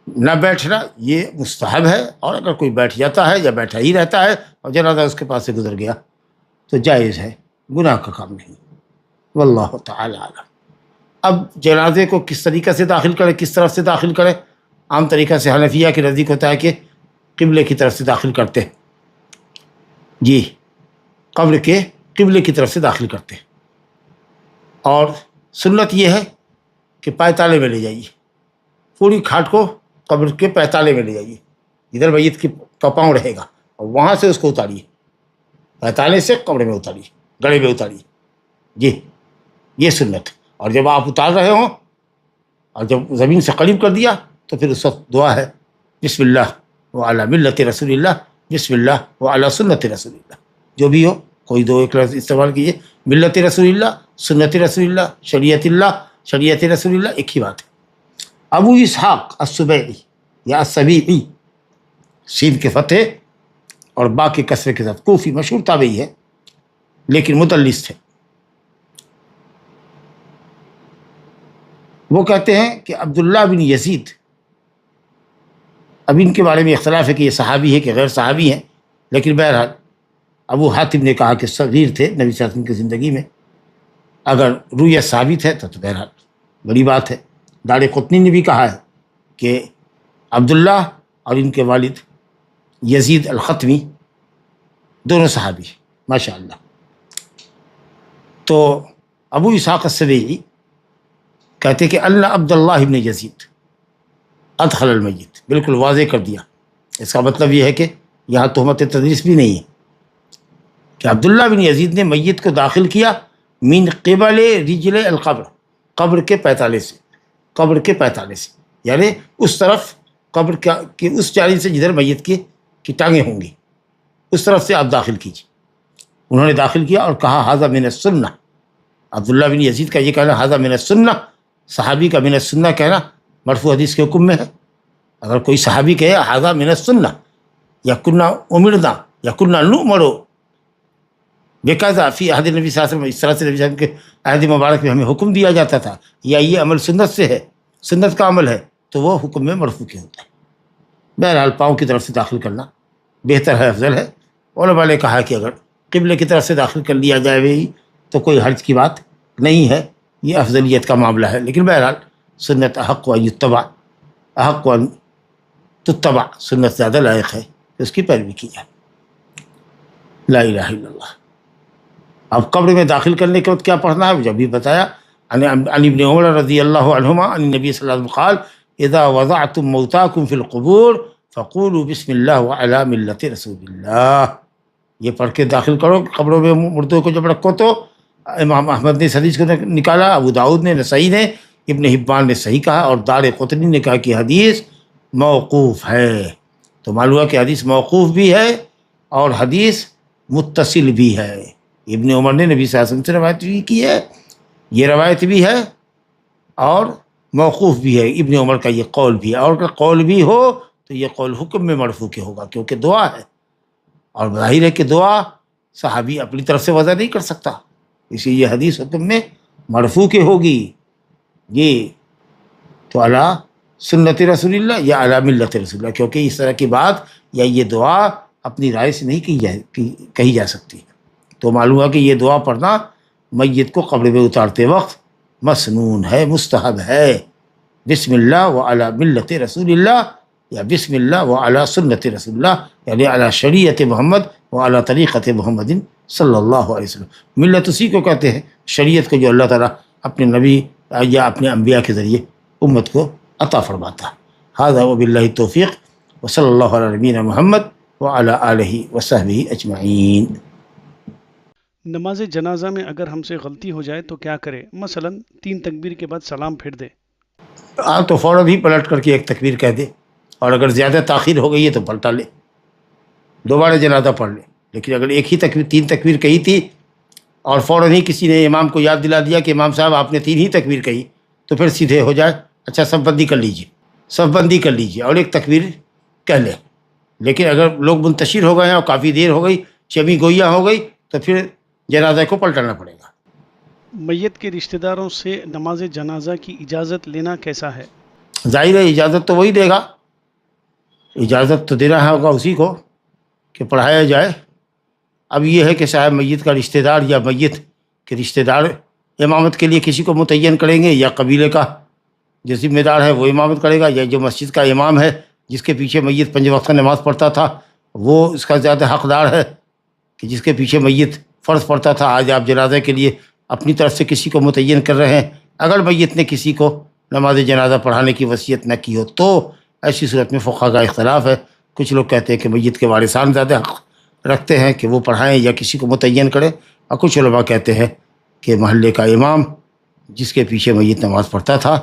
نہ بیٹھنا یہ مستحب ہے. اور اگر کوئی بیٹھ جاتا ہے یا بیٹھا ہی رہتا ہے اور جنازہ اس کے پاس سے گزر گیا تو جائز ہے، گناہ کا کام نہیں. واللہ تعالی اعلم. اب جنازے کو کس طریقے سے داخل کرے، کس طرف سے داخل کرے؟ عام طریقہ سے حنفیہ کے نزدیک ہوتا ہے کہ قبلے کی طرف سے داخل کرتے ہیں، جی قبر کے قبلے کی طرف سے داخل کرتے ہیں. اور سنت یہ ہے کہ پائے میں لے جائیے، پوری کھاٹ کو قبر کے پائے میں لے جائیے، ادھر میت کا پاؤں رہے گا اور وہاں سے اس کو اتاریے، پائے سے قبر میں اتاریے، گڑے میں اتاریے، جی یہ سنت. اور جب آپ اتار رہے ہوں اور جب زمین سے قریب کر دیا تو پھر اس وقت دعا ہے بسم اللہ وعلی ملت رسول اللہ، بسم اللہ وعلی سنت رسول اللہ، جو بھی ہو کوئی دو ایک لفظ استعمال کیجیے. ملت رسول اللہ، سنت رسول اللہ، شریعت رسول اللہ ایک ہی بات ہے. ابو اسحاق السبیعی یا السبیعی، سین کے فتح اور با کے کسرے کے ساتھ، کوفی مشہور تابعی ہے لیکن مدلس تھے. وہ کہتے ہیں کہ عبداللہ بن یزید، اب ان کے بارے میں اختلاف ہے کہ یہ صحابی ہے کہ غیر صحابی ہیں، لیکن بہرحال ابو حاتم نے کہا کہ صغیر تھے نبی صلی اللہ علیہ وسلم کی زندگی میں. اگر رویت ثابت ہے تو بہرحال بڑی بات ہے. دار قطنی نے بھی کہا ہے کہ عبداللہ اور ان کے والد یزید الختمی دونوں صحابی ہیں ماشاء اللہ. تو ابو اسحاق السبیعی کہتے کہ اللہ عبداللہ ابن یزید ادخل المیت، بالکل واضح کر دیا۔ اس کا مطلب یہ ہے کہ یہاں تہمت تدریس بھی نہیں ہے کہ عبداللہ بن یزید نے میت کو داخل کیا من قبل رجل القبر، قبر کے پیتالے سے، قبر کے پیتالے سے، یعنی اس طرف قبر کی اس جانب سے جدھر میت کی ٹانگیں ہوں گی، اس طرف سے آپ داخل کیجیے۔ انہوں نے داخل کیا اور کہا ھذا من السنہ، عبداللہ بن یزید کا یہ کہنا ھذا من السنہ، صحابی کا من السنہ کہنا مرفوع حدیث کے حکم میں ہے۔ اگر کوئی صحابی کہے ھذا من السنہ یا کنا امرنا یا کنا نؤمر بکذا فی عہد نبی صلی اللہ علیہ وسلم، اس طرح سے نبی صلی اللہ علیہ وسلم کے عہد مبارک میں ہمیں حکم دیا جاتا تھا، یا یہ عمل سنت سے ہے، سنت کا عمل ہے، تو وہ حکم میں مرفوع کیا ہوتا ہے۔ بہرحال پاؤں کی طرف سے داخل کرنا بہتر ہے، افضل ہے۔ علماء نے کہا کہ اگر قبلے کی طرف سے داخل کر لیا جائے بھی تو کوئی حرج کی بات نہیں ہے، یہ افضلیت کا معاملہ ہے، لیکن بہرحال سنت احق و یتبع، احق و تتبع، سنت زیادہ لائق ہے کہ اس کی پیروی کی جائے۔ لا الہ الا اللہ۔ اب قبر میں داخل کرنے کے وقت کیا پڑھنا ہے، جب بھی بتایا، عن ابن عمر رضی اللہ عنہما عن النبی صلی اللہ علیہ وسلم قال اذا وضعتم موتاکم فی القبور فقولوا بسم اللہ وعلی ملت رسول اللہ۔ یہ پڑھ کے داخل کرو قبروں میں مردوں کو جب رکھو تو۔ امام احمد نے اس حدیث کو نکالا، ابو داؤد نے، نسائی نے، ابن حبان نے صحیح کہا، اور دار قطنی نے کہا کہ حدیث موقوف ہے۔ تو معلوم ہوا کہ حدیث موقوف بھی ہے اور حدیث متصل بھی ہے۔ ابن عمر نے نبی صلی اللہ علیہ وسلم سے روایت بھی کی ہے، یہ روایت بھی ہے اور موقوف بھی ہے، ابن عمر کا یہ قول بھی ہے، اور اگر قول بھی ہو تو یہ قول حکم میں مرفوع کے ہوگا کیونکہ دعا ہے، اور ظاہر ہے کہ دعا صحابی اپنی طرف سے وضع نہیں کر سکتا، اسی لیے یہ حدیث حکم میں مرفوع کے ہوگی۔ یہ تو علی سنت رسول اللہ یا علی ملت رسول اللہ، کیونکہ اس طرح کی بات یا یہ دعا اپنی رائے سے نہیں کہی جا سکتی۔ تو معلوم ہے کہ یہ دعا پڑھنا میت کو قبر میں اتارتے وقت مسنون ہے، مستحب ہے۔ بسم اللہ وعلی ملت رسول اللہ یا بسم اللہ وعلی سنت رسول اللہ، یعنی علی شریعت محمد وعلی طریقت محمد صلی اللہ علیہ وسلم۔ ملت اسی کو کہتے ہیں، شریعت کو جو اللہ تعالیٰ اپنے نبی یا اپنے انبیاء کے ذریعے امت کو عطا فرماتا ہے۔ ھذا وباللہ التوفیق وصلی اللہ علی نبینا محمد وعلی آلہ وصحبہ اجمعین۔ نماز جنازہ میں اگر ہم سے غلطی ہو جائے تو کیا کرے؟ مثلا 3 تکبیر کے بعد سلام پھیر دے۔ تو فوراً ہی پلٹ کر کے ایک تکبیر کہہ دے، اور اگر زیادہ تاخیر ہو گئی ہے تو پلٹا لے، دوبارہ جنازہ پڑھ لے۔ لیکن اگر ایک ہی تکبیر 3 تکبیر کہی تھی اور فوراً ہی کسی نے امام کو یاد دلا دیا کہ امام صاحب آپ نے 3 ہی تکبیر کہی، تو پھر سیدھے ہو جائے، اچھا صف بندی کر لیجیے، صف بندی کر لیجیے اور ایک تکبیر کہہ لیں۔ لیکن اگر لوگ منتشر ہو گئے ہیں اور کافی دیر ہو گئی، چمی گوئیاں ہو گئی، تو پھر جنازہ کو پلٹانا پڑے گا۔ میت کے رشتہ داروں سے نماز جنازہ کی اجازت لینا کیسا ہے؟ ظاہر ہے اجازت تو وہی دے گا، اجازت تو دینا ہوگا اسی کو کہ پڑھایا جائے۔ اب یہ ہے کہ صاحب میت کا رشتہ دار یا میت کے رشتہ دار امامت کے لیے کسی کو متعین کریں گے، یا قبیلے کا جو ذمہ دار ہے وہ امامت کرے گا، یا جو مسجد کا امام ہے جس کے پیچھے میت 5 وقت نماز پڑھتا تھا وہ اس کا زیادہ حقدار ہے کہ جس کے پیچھے میت فرض پڑھتا تھا، آج آپ جنازہ کے لیے اپنی طرف سے کسی کو متعین کر رہے ہیں۔ اگر میت نے کسی کو نماز جنازہ پڑھانے کی وصیت نہ کی ہو تو ایسی صورت میں فقہا کا اختلاف ہے۔ کچھ لوگ کہتے ہیں کہ میت کے وارثان زیادہ حق رکھتے ہیں کہ وہ پڑھائیں یا کسی کو متعین کریں، اور کچھ علماء کہتے ہیں کہ محلے کا امام جس کے پیچھے میت نماز پڑھتا تھا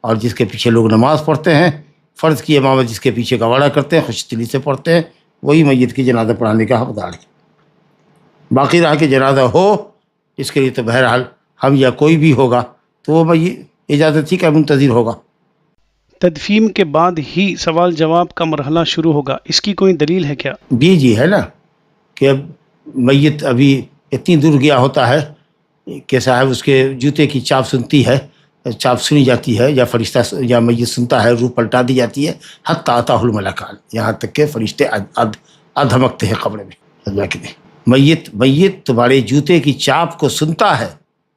اور جس کے پیچھے لوگ نماز پڑھتے ہیں، فرض کی امامت جس کے پیچھے گواڑا کرتے ہیں، خوش دلی سے پڑھتے ہیں، وہی میت کی جنازہ پڑھانے کا حقدار ہے۔ باقی رہا کہ جنازہ ہو، اس کے لیے تو بہرحال ہم یا کوئی بھی ہوگا تو وہ اجازت ہی کا منتظر ہوگا۔ تدفین کے بعد ہی سوال جواب کا مرحلہ شروع ہوگا، اس کی کوئی دلیل ہے کیا؟ جی ہے نا، کہ اب میت ابھی اتنی دور گیا ہوتا ہے کہ صاحب اس کے جوتے کی چاپ سنتی ہے، چاپ سنی جاتی ہے، یا فرشتہ یا میت سنتا ہے، روح پلٹا دی جاتی ہے، حتی اتاہ الملکان، یہاں تک کہ فرشتے ادھمکتے ہیں قبر میں۔ اللہ کے میت تمہارے جوتے کی چاپ کو سنتا ہے،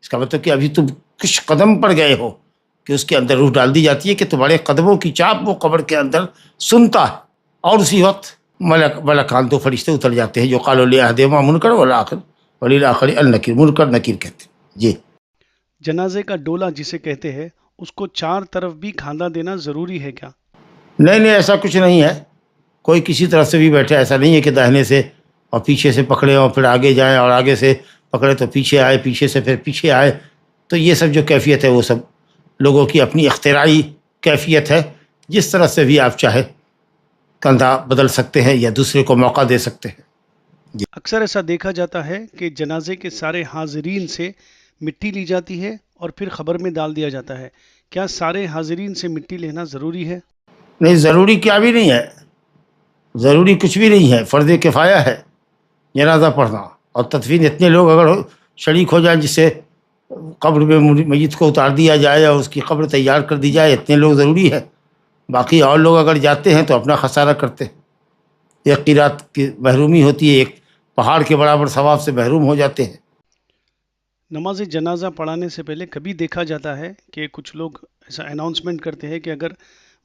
اس کا مطلب کہ ابھی تم کچھ قدم پر گئے ہو کہ اس کے اندر روح ڈال دی جاتی ہے کہ تمہارے قدموں کی چاپ وہ قبر کے اندر سنتا ہے، اور اسی وقت ملکان 2 فرشتے اتر جاتے ہیں جو قالوا لأحدهما منکر والآخر وللآخر النکیر، منکر نکیر کہتے ہیں۔ جی جنازے کا ڈولہ جسے کہتے ہیں، اس کو 4 طرف بھی کھانا دینا ضروری ہے کیا؟ نہیں ایسا کچھ نہیں ہے، کوئی کسی طرف سے بھی بیٹھے، ایسا نہیں ہے کہ داہنے سے اور پیچھے سے پکڑے اور پھر آگے جائیں اور آگے سے پکڑے تو پیچھے آئے، پیچھے سے پھر پیچھے آئے. تو یہ سب جو کیفیت ہے وہ سب لوگوں کی اپنی اختراعی کیفیت ہے. جس طرح سے بھی آپ چاہے کندھا بدل سکتے ہیں یا دوسرے کو موقع دے سکتے ہیں. اکثر ایسا دیکھا جاتا ہے کہ جنازے کے سارے حاضرین سے مٹی لی جاتی ہے اور پھر قبر میں ڈال دیا جاتا ہے. کیا سارے حاضرین سے مٹی لینا ضروری ہے؟ نہیں، ضروری کیا بھی نہیں ہے، ضروری کچھ بھی نہیں ہے. فرض کفایہ ہے جنازہ پڑھنا، اور تدفین اتنے لوگ اگر شریک ہو جائیں جس سے قبر میں میت کو اتار دیا جائے اور اس کی قبر تیار کر دی جائے، اتنے لوگ ضروری ہے. باقی اور لوگ اگر جاتے ہیں تو اپنا خسارہ کرتے ہیں. ایک قیرات کی محرومی ہوتی ہے، ایک پہاڑ کے برابر ثواب سے محروم ہو جاتے ہیں. نماز جنازہ پڑھانے سے پہلے کبھی دیکھا جاتا ہے کہ کچھ لوگ ایسا اناؤنسمنٹ کرتے ہیں کہ اگر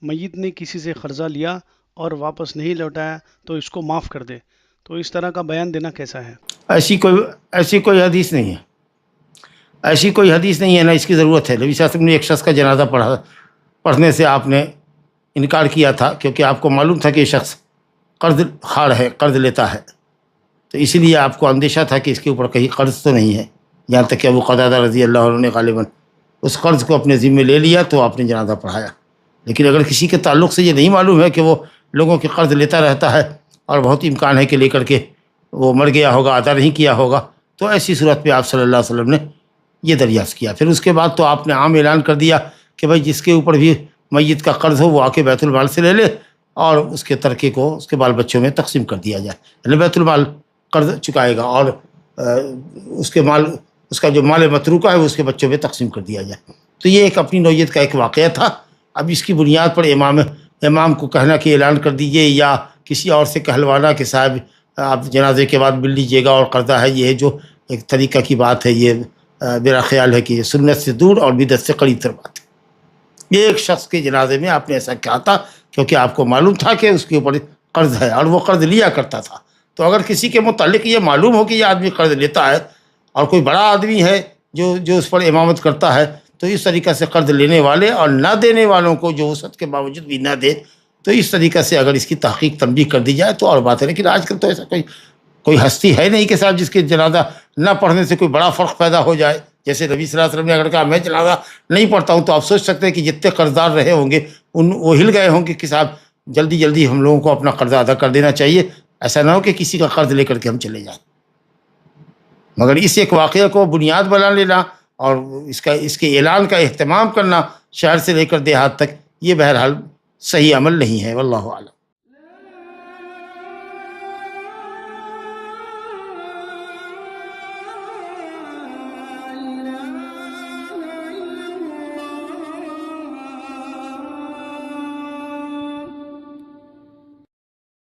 میت نے کسی سے قرضہ لیا اور واپس نہیں لوٹایا تو اس کو معاف کر دے. تو اس طرح کا بیان دینا کیسا ہے؟ ایسی کوئی حدیث نہیں ہے، ایسی کوئی حدیث نہیں ہے، نہ اس کی ضرورت ہے. نبی صلی اللہ علیہ وسلم نے ایک شخص کا جنازہ پڑھنے سے آپ نے انکار کیا تھا، کیونکہ آپ کو معلوم تھا کہ یہ شخص قرض خواہ ہے، قرض لیتا ہے. تو اسی لیے آپ کو اندیشہ تھا کہ اس کے اوپر کہیں قرض تو نہیں ہے. یہاں تک کہ ابو قتادہ رضی اللہ عنہ نے غالباً اس قرض کو اپنے ذمے لے لیا تو آپ نے جنازہ پڑھایا. لیکن اگر کسی کے تعلق سے یہ نہیں معلوم ہے کہ وہ لوگوں کے قرض لیتا رہتا ہے اور بہت امکان ہے کہ لے کر کے وہ مر گیا ہوگا، ادا نہیں کیا ہوگا، تو ایسی صورت پہ آپ صلی اللہ علیہ وسلم نے یہ دریافت کیا. پھر اس کے بعد تو آپ نے عام اعلان کر دیا کہ بھائی جس کے اوپر بھی میت کا قرض ہو وہ آ کے بیت المال سے لے لے اور اس کے ترکے کو اس کے بال بچوں میں تقسیم کر دیا جائے. یعنی بیت المال قرض چکائے گا اور اس کا جو مال متروکہ ہے وہ اس کے بچوں میں تقسیم کر دیا جائے. تو یہ ایک اپنی نوعیت کا ایک واقعہ تھا. اب اس کی بنیاد پر امام کو کہنا کہ اعلان کر دیجئے یا کسی اور سے کہلوانا کہ صاحب آپ جنازے کے بعد مل لیجیے گا اور قرضہ ہے، یہ ہے جو ایک طریقہ کی بات ہے. یہ میرا خیال ہے کہ یہ سنت سے دور اور بدعت سے قریب تر بات ہے. یہ ایک شخص کے جنازے میں آپ نے ایسا کیا تھا کیونکہ آپ کو معلوم تھا کہ اس کے اوپر قرض ہے اور وہ قرض لیا کرتا تھا. تو اگر کسی کے متعلق یہ معلوم ہو کہ یہ آدمی قرض لیتا ہے اور کوئی بڑا آدمی ہے جو اس پر امامت کرتا ہے، تو اس طریقہ سے قرض لینے والے اور نہ دینے والوں کو جو وسعت کے باوجود بھی نہ دے، تو اس طریقہ سے اگر اس کی تحقیق تنبیہ کر دی جائے تو اور بات ہے. لیکن آج کل تو ایسا کوئی ہستی ہے نہیں کہ صاحب جس کے جنازہ نہ پڑھنے سے کوئی بڑا فرق پیدا ہو جائے. جیسے نبی صلی اللہ علیہ وسلم نے اگر کہا میں جنازہ نہیں پڑھتا ہوں تو آپ سوچ سکتے ہیں کہ جتنے قرض دار رہے ہوں گے وہ ہل گئے ہوں گے کہ صاحب جلدی ہم لوگوں کو اپنا قرضہ ادا کر دینا چاہیے. ایسا نہ ہو کہ کسی کا قرض لے کر کے ہم چلے جائیں. مگر اس ایک واقعہ کو بنیاد بنا لینا اور اس کے اعلان کا اہتمام کرنا شہر سے لے کر دیہات تک، یہ بہرحال صحیح عمل نہیں ہے. واللہ اعلم.